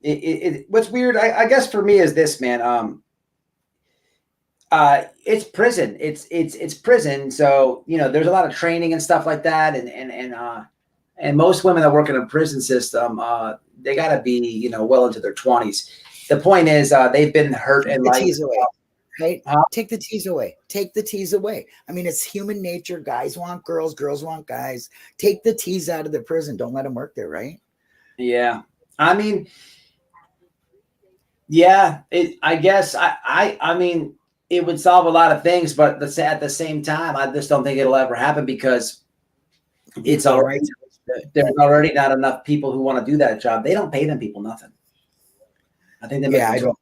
What's weird, I guess for me is this, man. It's prison. It's prison. So there's a lot of training and stuff like that, and most women that work in a prison system, they got to be well into their 20s. The point is, they've been hurt in life. Right? Take the tease away. Take the tease away. I mean, it's human nature. Guys want girls. Girls want guys. Take the tease out of the prison. Don't let them work there, right? Yeah. I mean, yeah. I guess I mean, it would solve a lot of things, but at the same time, I just don't think it'll ever happen because it's already there's already not enough people who want to do that job. They don't pay them people nothing. I think they make I don't.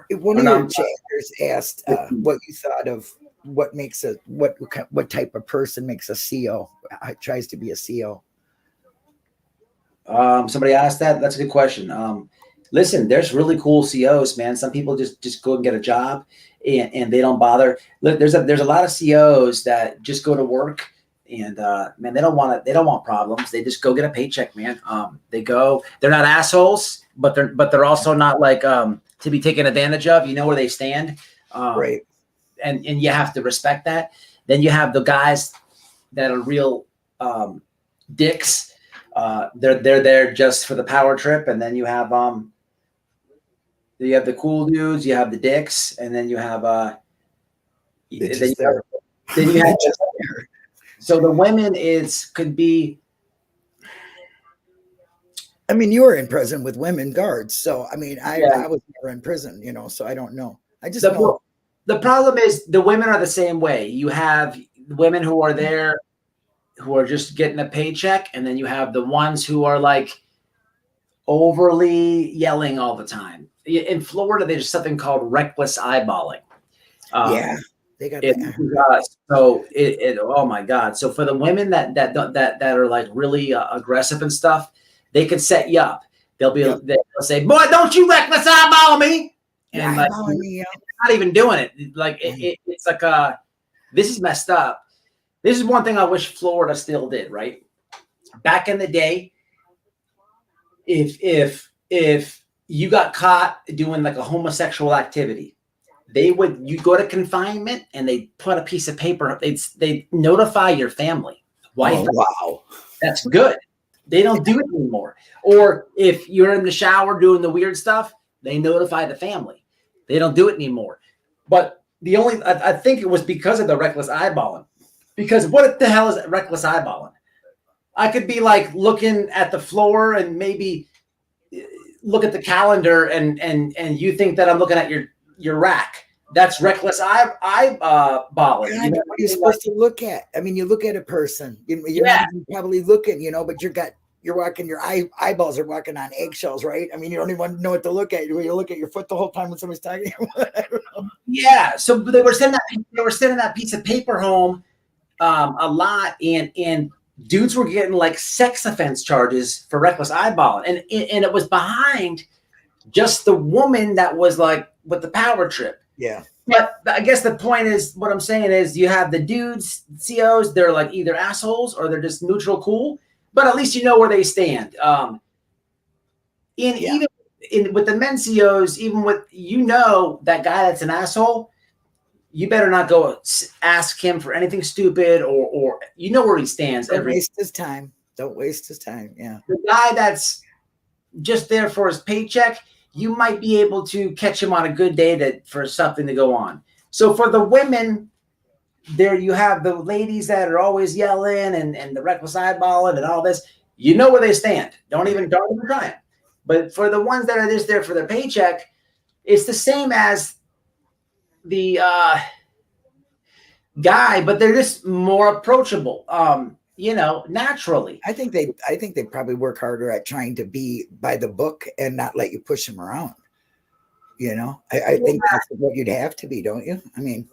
One of your chapters asked what you thought of what makes what type of person makes a CO, tries to be a CO. Somebody asked that. That's a good question. Listen, there's really cool COs, man. Some people just go and get a job and they don't bother. Look, there's a lot of COs that just go to work and man, they don't want problems. They just go get a paycheck, man. They're not assholes, but they're also not like to be taken advantage of. You know where they stand. Right. And you have to respect that. Then you have the guys that are real dicks. They're there just for the power trip, and then you have the cool dudes, you have the dicks, and then you have then you have so the women could be. I mean, you were in prison with women guards, so I mean, I was never in prison, so I don't know. I just know. The problem is the women are the same way. You have women who are there who are just getting a paycheck, and then you have the ones who are like overly yelling all the time. In Florida, there's something called reckless eyeballing. They got oh my God. So for the women that are like really aggressive and stuff, they could set you up. They'll say, "Boy, don't you reckless eyeball me!" And like, not even doing it. Like it's like this is messed up. This is one thing I wish Florida still did, right? Back in the day, if you got caught doing like a homosexual activity, you go to confinement and they put a piece of paper, they notify your family. Wife. Oh, wow. That's good. They don't do it anymore. Or if you're in the shower doing the weird stuff, they notify the family. They don't do it anymore. But I think it was because of the reckless eyeballing. Because what the hell is reckless eyeballing? I could be like looking at the floor and maybe look at the calendar and you think that I'm looking at your rack. That's reckless eyeballing. God, what are you supposed to look at? I mean, you look at a person. You're not even probably looking, but you're walking. Your eyeballs are walking on eggshells, right? I mean, you don't even know what to look at. You look at your foot the whole time when somebody's talking. Yeah. So they were sending that piece of paper home a lot, and dudes were getting like sex offense charges for reckless eyeballing, and it was behind just the woman that was like with the power trip. Yeah. But I guess the point is, what I'm saying is, you have the dudes, COs, they're like either assholes or they're just neutral cool, but at least you know where they stand. Even with the men COs, even with that guy that's an asshole, you better not go ask him for anything stupid or where he stands. Don't waste his time. Don't waste his time. Yeah. The guy that's just there for his paycheck, you might be able to catch him on a good day for something to go on. So for the women, there you have the ladies that are always yelling and the reckless eyeballing and all this. You know where they stand. Don't even try it. But for the ones that are just there for their paycheck, it's the same as the guy, but they're just more approachable. Naturally. I think they probably work harder at trying to be by the book and not let you push them around. I think that's what you'd have to be, don't you? I mean,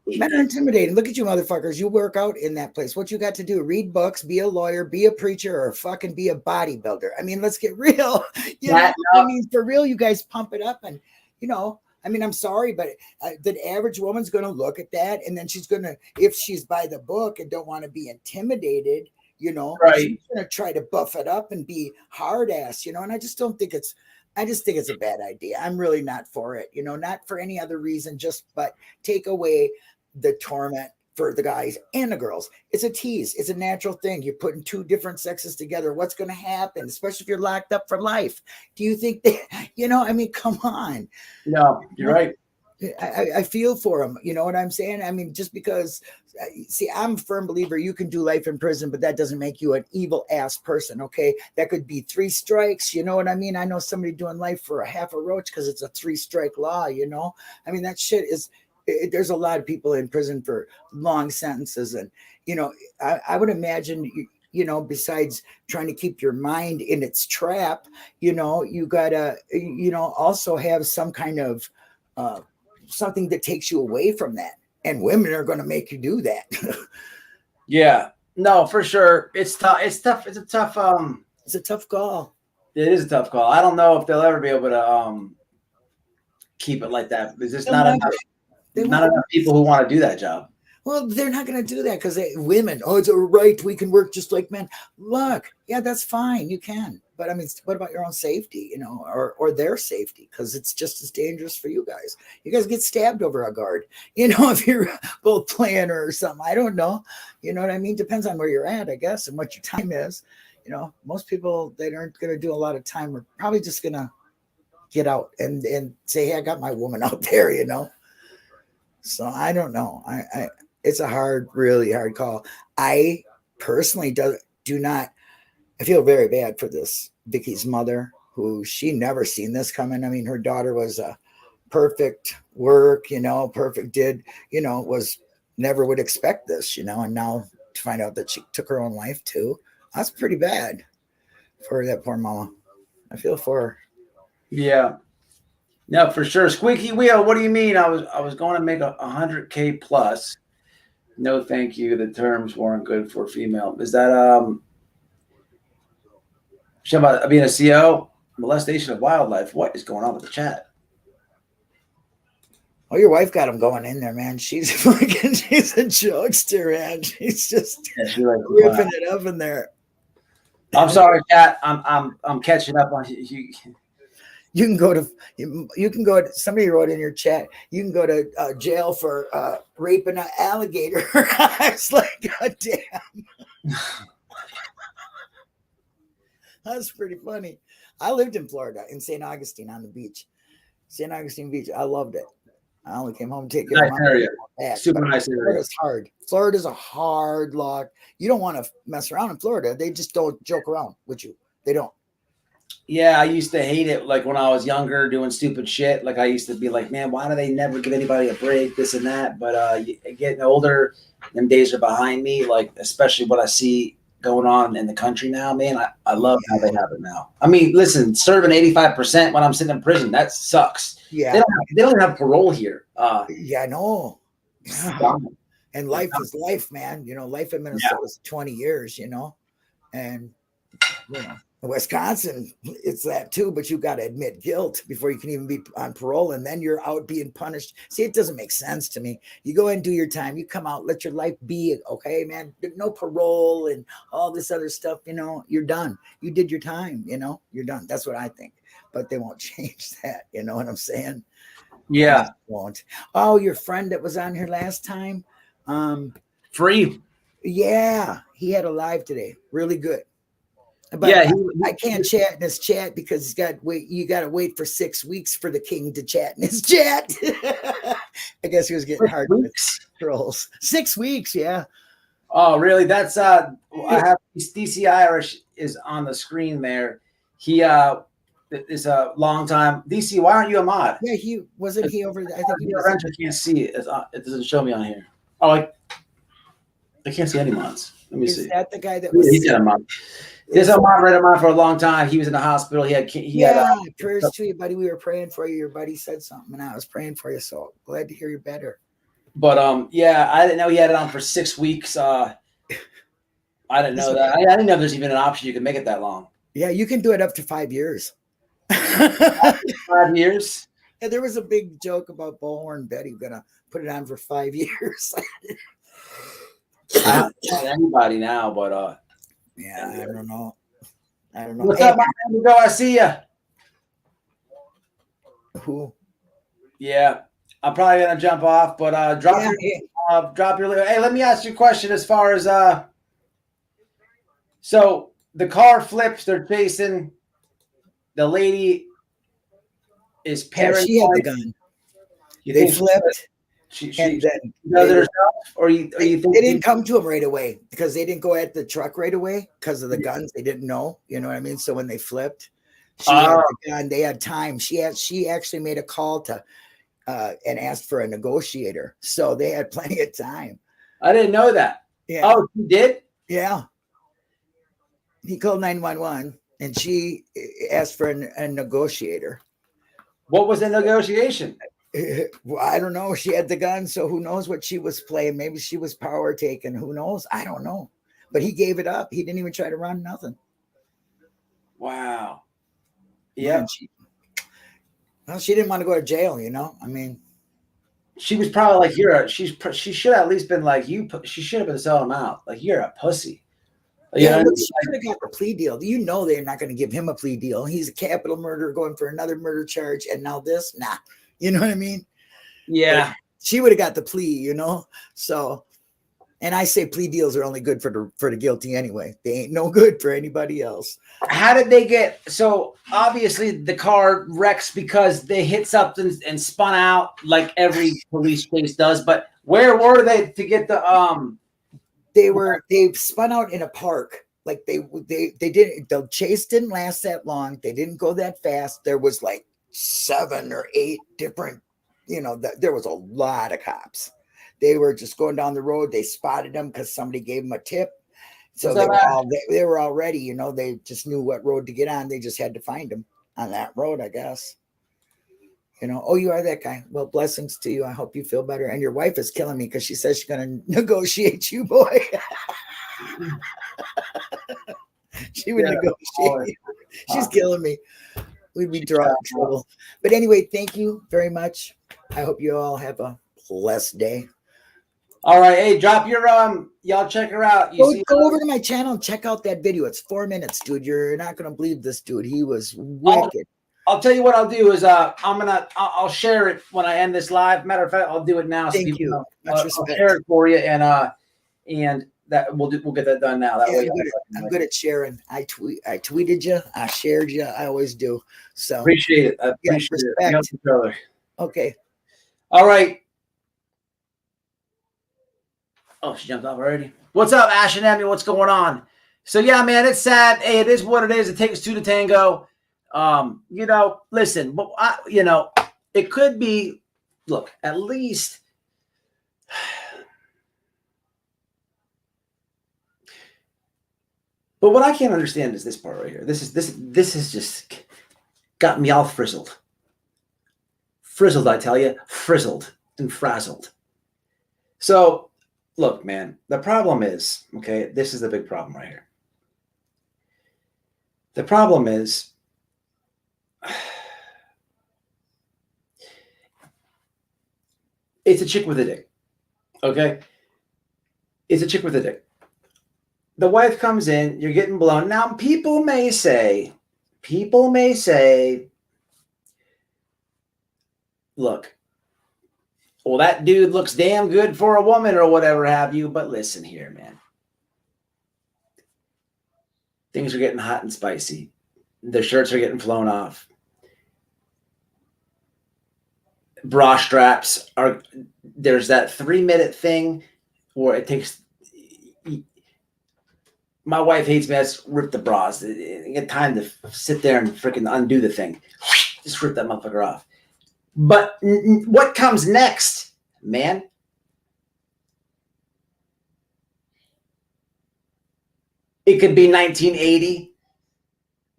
men are intimidating. Look at you motherfuckers. You work out in that place. What you got to do? Read books, be a lawyer, be a preacher, or fucking be a bodybuilder. I mean, let's get real. I mean, for real, you guys pump it up and, I mean, I'm sorry, but the average woman's going to look at that, and then she's going to, if she's by the book and don't want to be intimidated, you know. Right. She's going to try to buff it up and be hard ass, you know, and I just don't think I just think it's a bad idea. I'm really not for it, you know, not for any other reason, but take away the torment for the guys and the girls. It's a tease. It's a natural thing. You're putting two different sexes together. What's going to happen, especially if you're locked up for life? Do you think that, you know, I mean, come on. No, you're right. I feel for him. You know what I'm saying? I mean, just because, see, I'm a firm believer you can do life in prison, but that doesn't make you an evil ass person. Okay. That could be 3 strikes. You know what I mean? I know somebody doing life for a half a roach because it's a 3-strike law, you know? I mean, that shit is, there's a lot of people in prison for long sentences. And, you know, I would imagine, you know, besides trying to keep your mind in its trap, you know, you gotta, you know, also have some kind of, something that takes you away from that, and women are going to make you do that. Yeah, no, for sure. It's tough. It's tough. It's a tough call. It is a tough call. I don't know if they'll ever be able to keep it like that. There's just not enough people who want to do that job. Well, they're not going to do that because women, it's a right. We can work just like men. Look, yeah, that's fine. You can. But I mean, what about your own safety, you know, or their safety? Because it's just as dangerous for you guys. You guys get stabbed over a guard, you know, if you're both playing or something. I don't know. You know what I mean? Depends on where you're at, I guess, and what your time is. You know, most people that aren't going to do a lot of time are probably just going to get out and say, hey, I got my woman out there, you know. So I don't know. It's a really hard call. I personally do not. I feel very bad for this Vicky's mother, who she never seen this coming. I mean, her daughter was a perfect work, you know, was never would expect this, you know, and now to find out that she took her own life too, that's pretty bad for that poor mama. I feel for her. Yeah. No, for sure. Squeaky wheel. What do you mean? I was going to make 100K plus. No, thank you. The terms weren't good for female. Is that about being a CO? Molestation of wildlife. What is going on with the chat? Oh, your wife got him going in there, man. She's a jokester, man. She's just ripping it up in there. I'm sorry, chat. I'm catching up on you. You can go to, somebody wrote in your chat, you can go to jail for raping an alligator. I was like, God damn. That's pretty funny. I lived in Florida, in St. Augustine on the beach. St. Augustine Beach. I loved it. I only came home to take care of my area. Super nice area. Florida's hard. Florida's a hard lock. You don't want to mess around in Florida. They just don't joke around with you. They don't. Yeah, I used to hate it. Like when I was younger, doing stupid shit. Like I used to be like, man, why do they never give anybody a break? This and that. But getting older, them days are behind me. Like especially what I see going on in the country now, man. I love how they have it now. I mean, listen, serving 85% when I'm sitting in prison, that sucks. Yeah, they don't have parole here. Yeah, I know. And life is life, man. You know, life in Minnesota is 20 years. You know, and you know. Wisconsin, it's that too, but you got to admit guilt before you can even be on parole, and then you're out being punished. See, it doesn't make sense to me. You go and do your time, you come out, let your life be, okay, man. No parole and all this other stuff, you know, you're done. You did your time, you know, you're done. That's what I think. But they won't change that, you know what I'm saying? Yeah. They won't. Oh, your friend that was on here last time. Free. Yeah, he had a live today. Really good. But yeah, I can't chat in his chat because he's got wait. You got to wait for 6 weeks for the king to chat in his chat. I guess he was getting hard with trolls. 6 weeks, yeah. Oh, really? That's I have DC Irish is on the screen there. He is a long time DC. Why aren't you a mod? Yeah, he wasn't he over there. I think he was. I can't see it. It doesn't show me on here. Oh, I can't see any mods. Let me see. Is that the guy that was? He's got a mod. There's a moderator of mine for a long time. He was in the hospital. He had prayers to you, buddy. We were praying for you. Your buddy said something, and I was praying for you. So glad to hear you're better. But yeah, I didn't know he had it on for 6 weeks. I didn't know that. I didn't know there's even an option you can make it that long. Yeah, you can do it up to 5 years. 5 years. Yeah, there was a big joke about Bullhorn Betty gonna put it on for 5 years. I don't know anybody now, but Yeah, I don't know. I don't know. What's Hey, up, my man? Go, I see ya. who? Yeah, I'm probably gonna jump off, but Yeah, yeah. drop your. Hey, let me ask you a question. As far as so the car flips, they're chasing. The lady is Yeah, she had the paranoid. gun. You They think flipped, she and then does they it herself, or you think they didn't come to him right away because they didn't go at the truck right away because of the guns. They didn't know, you know what I mean? So when they flipped, she had Oh, the gun. They had time. She actually made a call to and asked for a negotiator. So they had plenty of time. I didn't know that. Yeah. Oh, she did? Yeah. He called 911 and she asked for a negotiator. What was the negotiation? Well, I don't know. She had the gun, so who knows what she was playing? Maybe she was power taken. Who knows? I don't know. But he gave it up. He didn't even try to run nothing. Wow. Yeah. Yep. She didn't want to go to jail, you know? I mean, She was probably like, she should have at least been like, she should have been selling him out. Like, you're a pussy. You know yeah, what I but mean? she could have got the plea deal. You know they're not going to give him a plea deal. He's a capital murderer going for another murder charge, and now this, nah. You know what I mean? Yeah. But she would have got the plea, you know? So, and I say plea deals are only good for the guilty anyway. They ain't no good for anybody else. How did they get, so obviously the car wrecks because they hit something and spun out like every police chase does, but where were they to get the, They spun out in a park. Like they didn't, the chase didn't last that long. They didn't go that fast. There was like 7 or 8 different, there was a lot of cops. They were just going down the road. They spotted them because somebody gave them a tip. So they were all ready, they just knew what road to get on. They just had to find them on that road, I guess. Oh, you are that guy. Well, blessings to you. I hope you feel better. And your wife is killing me because she says she's going to negotiate you, boy. She would negotiate. She's killing me. We'd be drawing trouble. But anyway, thank you very much. I hope you all have a blessed day. all right. Hey, drop your, y'all check her out. Go over to my channel and check out that video. It's 4 minutes, dude. You're not going to believe this dude. He was wicked. I'll tell you what I'll do is I'll share it when I end this live. Matter of fact, I'll do it now. Thank you. I'll share it for you, and that we'll get that done now. That way, I'm good at sharing. I tweeted you. I shared you. I always do. So appreciate it. I appreciate it. Okay. All right. Oh, she jumped off already. What's up, Ash and Emmy? What's going on? So yeah, man, it's sad. Hey, it is what it is. It takes 2 to tango. Listen, but it could be, look, at least but what I can't understand is this part right here. This has just got me all frizzled. Frizzled, I tell you, frizzled and frazzled. So look, man, the problem is, okay, this is the big problem right here. The problem is it's a chick with a dick. Okay? It's a chick with a dick. The wife comes in, you're getting blown. Now, people may say, look, well, that dude looks damn good for a woman or whatever have you. But listen here, man. Things are getting hot and spicy. The shirts are getting flown off. Bra straps are, there's that 3-minute thing where it takes, my wife hates me. I just rip the bras. I get time to sit there and freaking undo the thing. Just rip that motherfucker off. But what comes next, man? It could be 1980,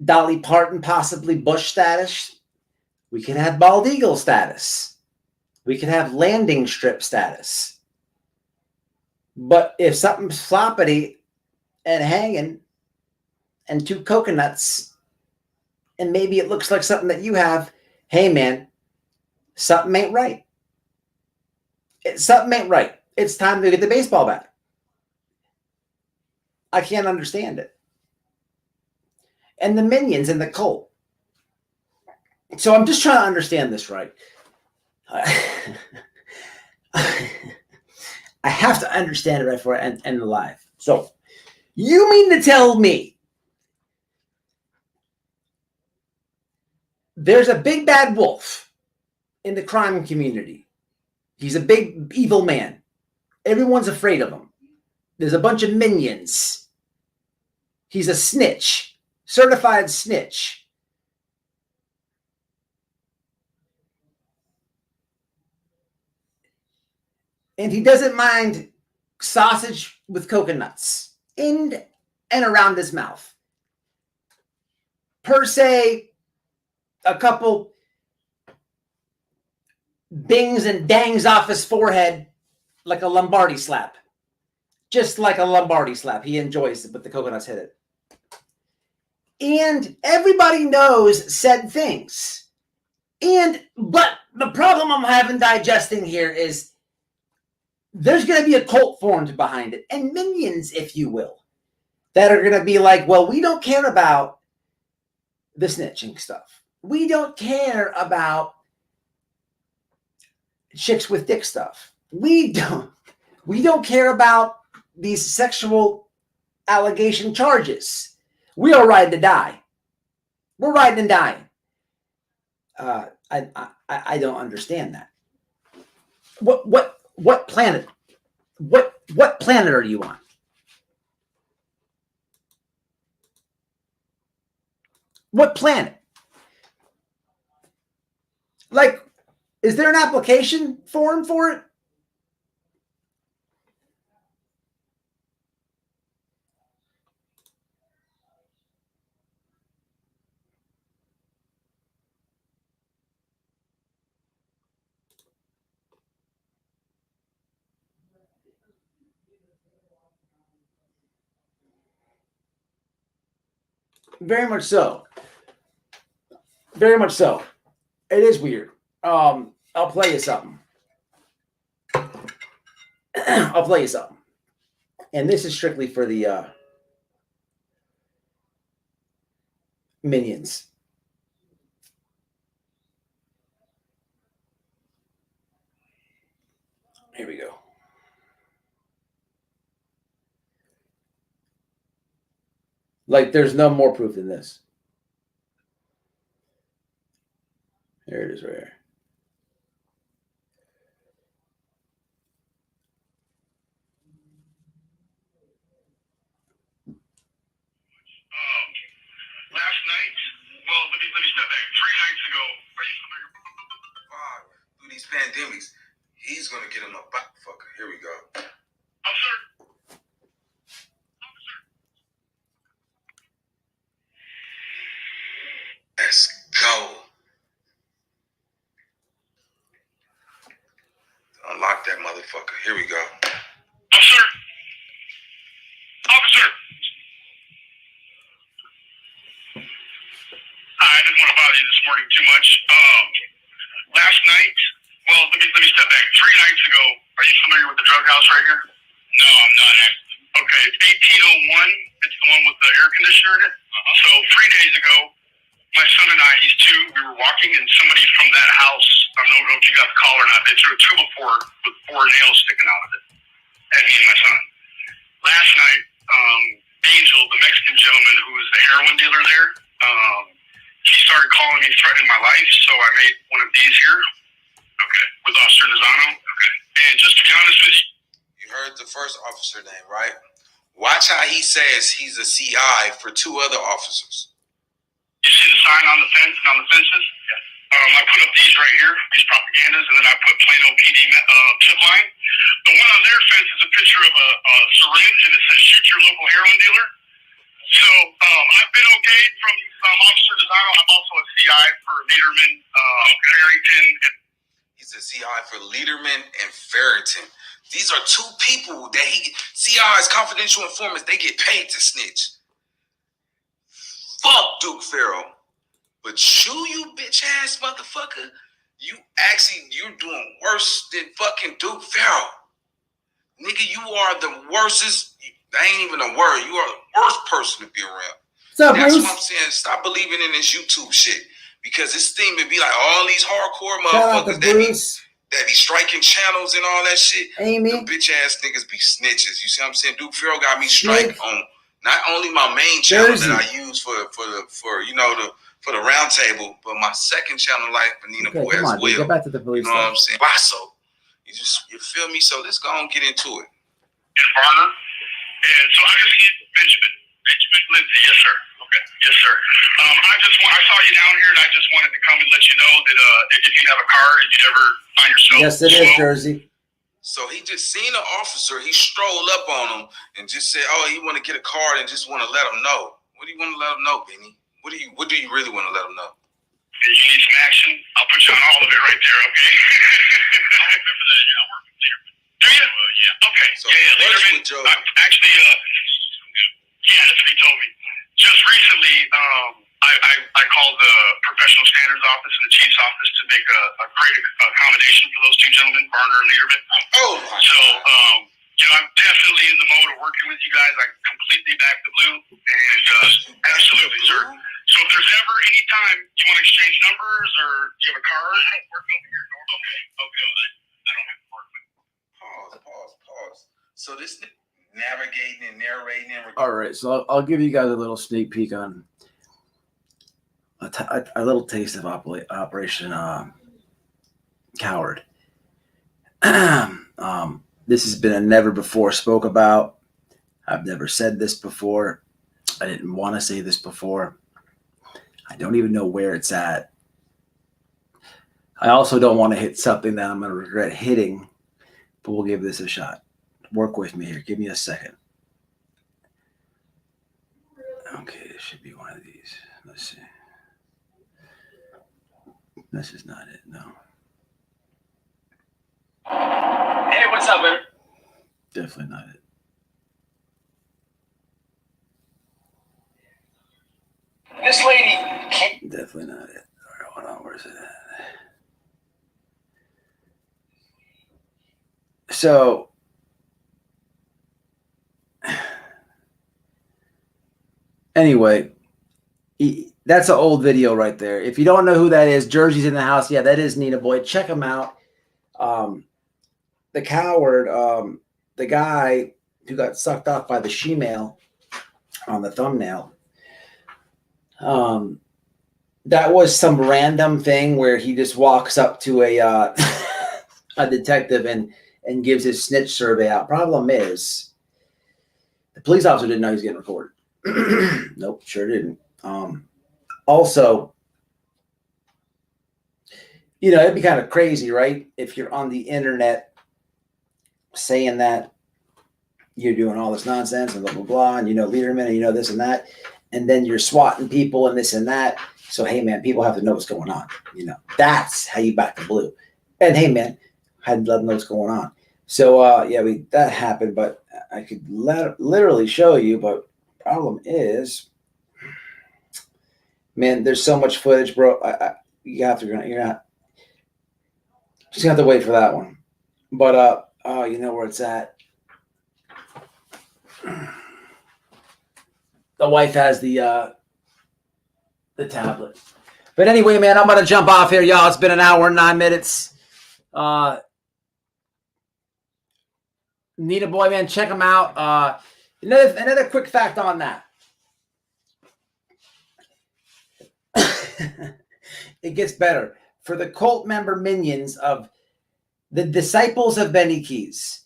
Dolly Parton, possibly Bush status. We could have bald eagle status. We could have landing strip status. But if something's floppity and hanging and 2 coconuts and maybe it looks like something that you have, hey, man, something ain't right. Something ain't right. It's time to get the baseball bat. I can't understand it. and the minions and the cult. So I'm just trying to understand this right. I have to understand it right before I end the live. So you mean to tell me there's a big bad wolf in the crime community? He's a big evil man. Everyone's afraid of him. There's a bunch of minions. He's a snitch, certified snitch. And he doesn't mind sausage with coconuts in and around his mouth. Per se, a couple bings and dangs off his forehead like a Lombardi slap. Just like a Lombardi slap. He enjoys it, but the coconuts hit it. And everybody knows said things. But the problem I'm having digesting here is there's going to be a cult formed behind it, and minions, if you will, that are going to be like, well, we don't care about the snitching stuff. We don't care about chicks with dick stuff. We don't care about these sexual allegation charges. We are riding to die. We're riding and dying. I don't understand that. What planet? What planet are you on? What planet? Like, is there an application form for it? Very much so. Very much so. It is weird. I'll play you something. I'll play you something. And this is strictly for the minions. Here we go. Like, there's no more proof than this. There it is right here. Last night, well, let me step back. 3 nights ago, are you familiar? Through these pandemics, he's gonna get him a butt fucker. Here we go. Officer. Let's go. Unlock that motherfucker. Here we go. Officer. Officer. I didn't want to bother you this morning too much. Last night, well, let me step back. 3 nights ago, are you familiar with the drug house right here? No, I'm not actually. Okay, it's 1801. It's the one with the air conditioner in it. So 3 days ago, my son and I, he's 2, we were walking, and somebody from that house, I don't know if you got the call or not, they threw a 2x4 with 4 nails sticking out of it at me and my son. Last night, Angel, the Mexican gentleman who was the heroin dealer there, he started calling me, threatening my life, so I made one of these here. Okay. With Officer Nazano. Okay. And just to be honest with you. You heard the first officer name, right? Watch how he says he's a CI for 2 other officers. You see the sign on the fence and on the fences? Yeah. I put up these right here, these propagandas, and then I put Plano PD tip line. The one on their fence is a picture of a syringe, and it says shoot your local heroin dealer. So I've been okayed from Officer Nazano. I'm also a CI for Lederman, Farrington. He's a CI for Lederman and Farrington. These are 2 people that CIs, confidential informants, they get paid to snitch. Fuck Duke Farrell. But you bitch ass motherfucker, you're doing worse than fucking Duke Farrell. Nigga, you are the worstest. That ain't even a word. You are the worst person to be around. What's up, That's Bruce? what I'm saying. Stop believing in this YouTube shit. Because this thing would be like all these hardcore Shout out to motherfuckers Bruce. that be striking channels and all that shit. Amy. The bitch ass niggas be snitches. You see what I'm saying? Duke Farrell got me strike on not only my main channel Jersey. that I use for the round table, but my second channel, like Benina Okay, Boy come as on, well. dude. Get back to the police. You know what I'm saying? Lasso. You feel me? So let's go and get into it. And Varner. And so I just hit Benjamin Lindsay. Yes, sir. Okay. Yes, sir. I saw you down here, and I just wanted to come and let you know that if you have a card and you never find yourself. Yes, it is, Jersey. So he just seen an officer. He strolled up on him and just said, "Oh, he want to get a card and just want to let him know." What do you want to let him know, Benny? What do you really want to let him know? If you need some action, I'll put you on all of it right there. Okay. I remember that. Yeah, I work with Leaderman. Do you? Yeah. Okay. So Leaderman. Actually, yeah, that's what he told me. Just recently, I called the professional standards office and the chief's office to make a great accommodation for those two gentlemen, Varner and Leaderman. Oh, my God. I'm definitely in the mode of working with you guys. I completely back the blue, and absolutely, sir. So if there's ever any time you want to exchange numbers or you have a card, I don't work over here. Okay. I don't have to work with you. Pause. So this navigating and narrating and All right, so I'll give you guys a little sneak peek on a little taste of Operation Coward. This has been a never before spoke about. I've never said this before. I didn't want to say this before. I don't even know where it's at. I also don't want to hit something that I'm going to regret hitting, but we'll give this a shot. Work with me here. Give me a second. Okay, this should be one of these. Let's see. This is not it, no. Hey, what's up, man? Definitely not it. This lady. Definitely not it. All right, hold on. Where's it at? So, anyway, that's an old video right there. If you don't know who that is, Jersey's in the house. Yeah, that is Nina Boy. Check him out. The coward, the guy who got sucked off by the she-male on the thumbnail. That was some random thing where he just walks up to a detective and gives his snitch survey out. Problem is, the police officer didn't know he was getting recorded. Nope, sure didn't. Also, it'd be kind of crazy, right? If you're on the internet saying that you're doing all this nonsense and blah, blah, blah, and Leaderman and this and that, and then you're swatting people and this and that. So, hey, man, people have to know what's going on. That's how you back the blue. And, hey, man, I had to let them know what's going on. So, that happened, but I could literally show you, but problem is, man, there's so much footage, bro. You're just gonna have to wait for that one. But you know where it's at. The wife has the tablet. But anyway, man, I'm gonna jump off here, y'all. It's been an hour and 9 minutes. Nina Boy, man, check him out. Another quick fact on that. It gets better. For the cult member minions of the disciples of Benny Keys.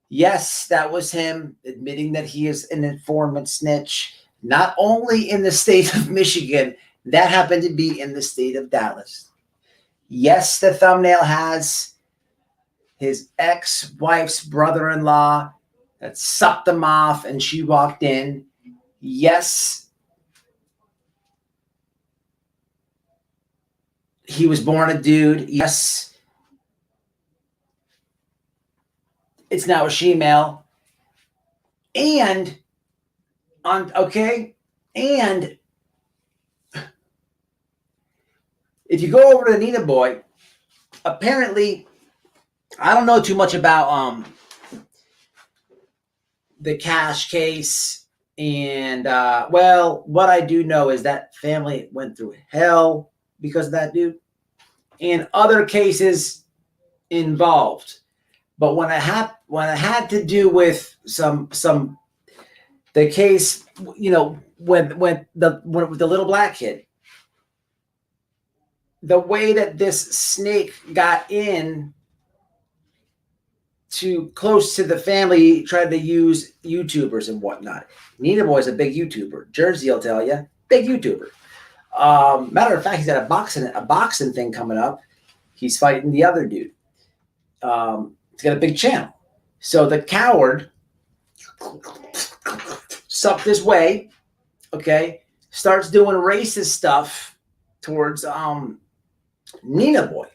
Yes, that was him admitting that he is an informant snitch, not only in the state of Michigan, that happened to be in the state of Dallas. Yes, the thumbnail has his ex-wife's brother-in-law that sucked him off and she walked in. Yes, he was born a dude. Yes, it's now a she-male. And if you go over to Nina Boy, apparently, I don't know too much about the cash case And well, what I do know is that family went through hell because of that dude, and other cases involved. But when it had to do with the case, you know, when the little black kid, the way that this snake got in too close to the family, tried to use YouTubers and whatnot. Nina Boy's a big YouTuber. Jersey will tell you, big YouTuber. Matter of fact, he's got a boxing thing coming up. He's fighting the other dude. He's got a big channel. So the coward sucked his way, okay, starts doing racist stuff towards Nina Boy.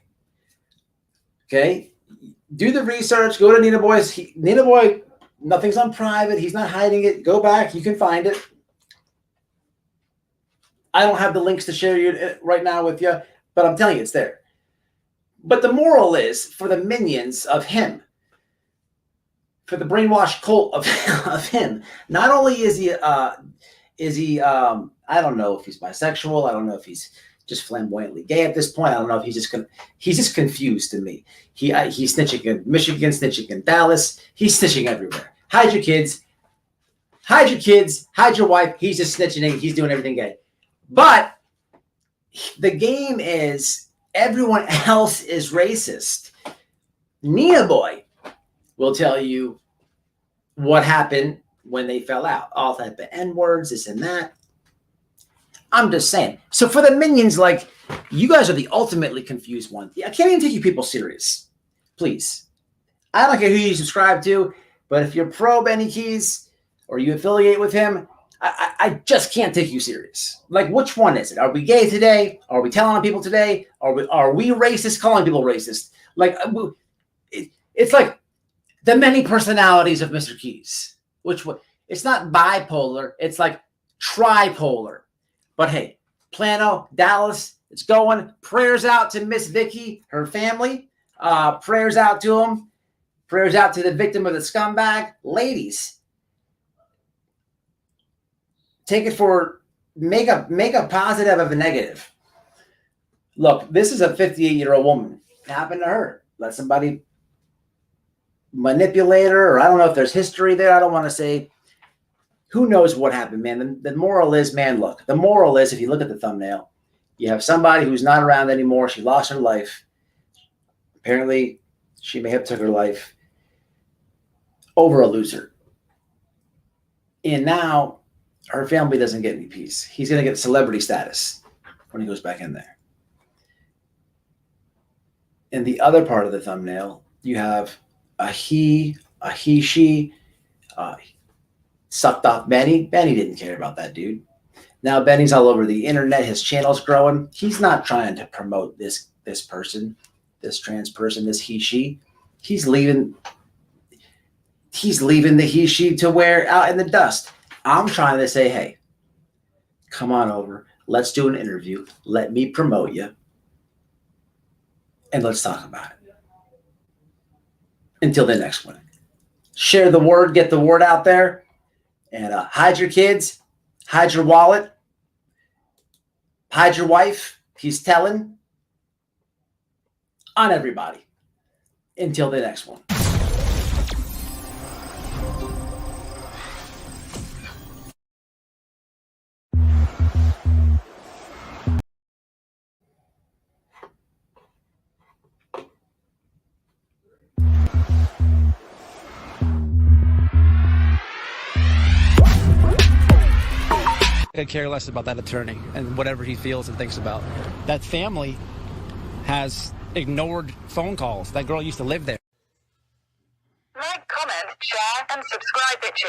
Okay, do the research. Go to Nina Boy's. Nina Boy, nothing's on private. He's not hiding it. Go back. You can find it. I don't have the links to share you right now with you, but I'm telling you, it's there. But the moral is for the minions of him, for the brainwashed cult of him. Not only is he I don't know if he's bisexual. I don't know if he's just flamboyantly gay at this point. I don't know if he's just confused to me. He's snitching in Michigan, snitching in Dallas. He's snitching everywhere. Hide your kids. Hide your kids. Hide your wife. He's just snitching. He's doing everything gay. But the game is everyone else is racist. Nina Boy will tell you what happened when they fell out. All type of N-words, this and that. I'm just saying. So for the minions, like, you guys are the ultimately confused one. I can't even take you people serious. Please. I don't care who you subscribe to, but if you're pro Benny Keys or you affiliate with him, I just can't take you serious. Like, which one is it? Are we gay today? Are we telling on people today? Are we racist, calling people racist? Like, it's like the many personalities of Mr. Keys. Which one? It's not bipolar. It's like tripolar. But hey, Plano, Dallas, it's going. Prayers out to Miss Vicky, her family. Prayers out to them. Prayers out to the victim of the scumbag. Ladies, take it for, make a positive of a negative. Look, this is a 58-year-old woman. It happened to her. Let somebody manipulate her, or I don't know if there's history there. I don't want to say. Who knows what happened, man? The moral is, man, look. The moral is, if you look at the thumbnail, you have somebody who's not around anymore. She lost her life. Apparently, she may have took her life over a loser. And now her family doesn't get any peace. He's going to get celebrity status when he goes back in there. In the other part of the thumbnail, you have a he, she, sucked off Benny. Benny didn't care about that dude. Now Benny's all over the internet. His channel's growing. He's not trying to promote this person, this trans person, this he, she. He's leaving the he, she to wear out in the dust. I'm trying to say, hey, come on over. Let's do an interview. Let me promote you. And let's talk about it. Until the next one. Share the word. Get the word out there. And hide your kids. Hide your wallet. Hide your wife. He's telling on everybody. Until the next one. I could care less about that attorney and whatever he feels and thinks about. That family has ignored phone calls. That girl used to live there. Like, comment, share, and subscribe, bitches.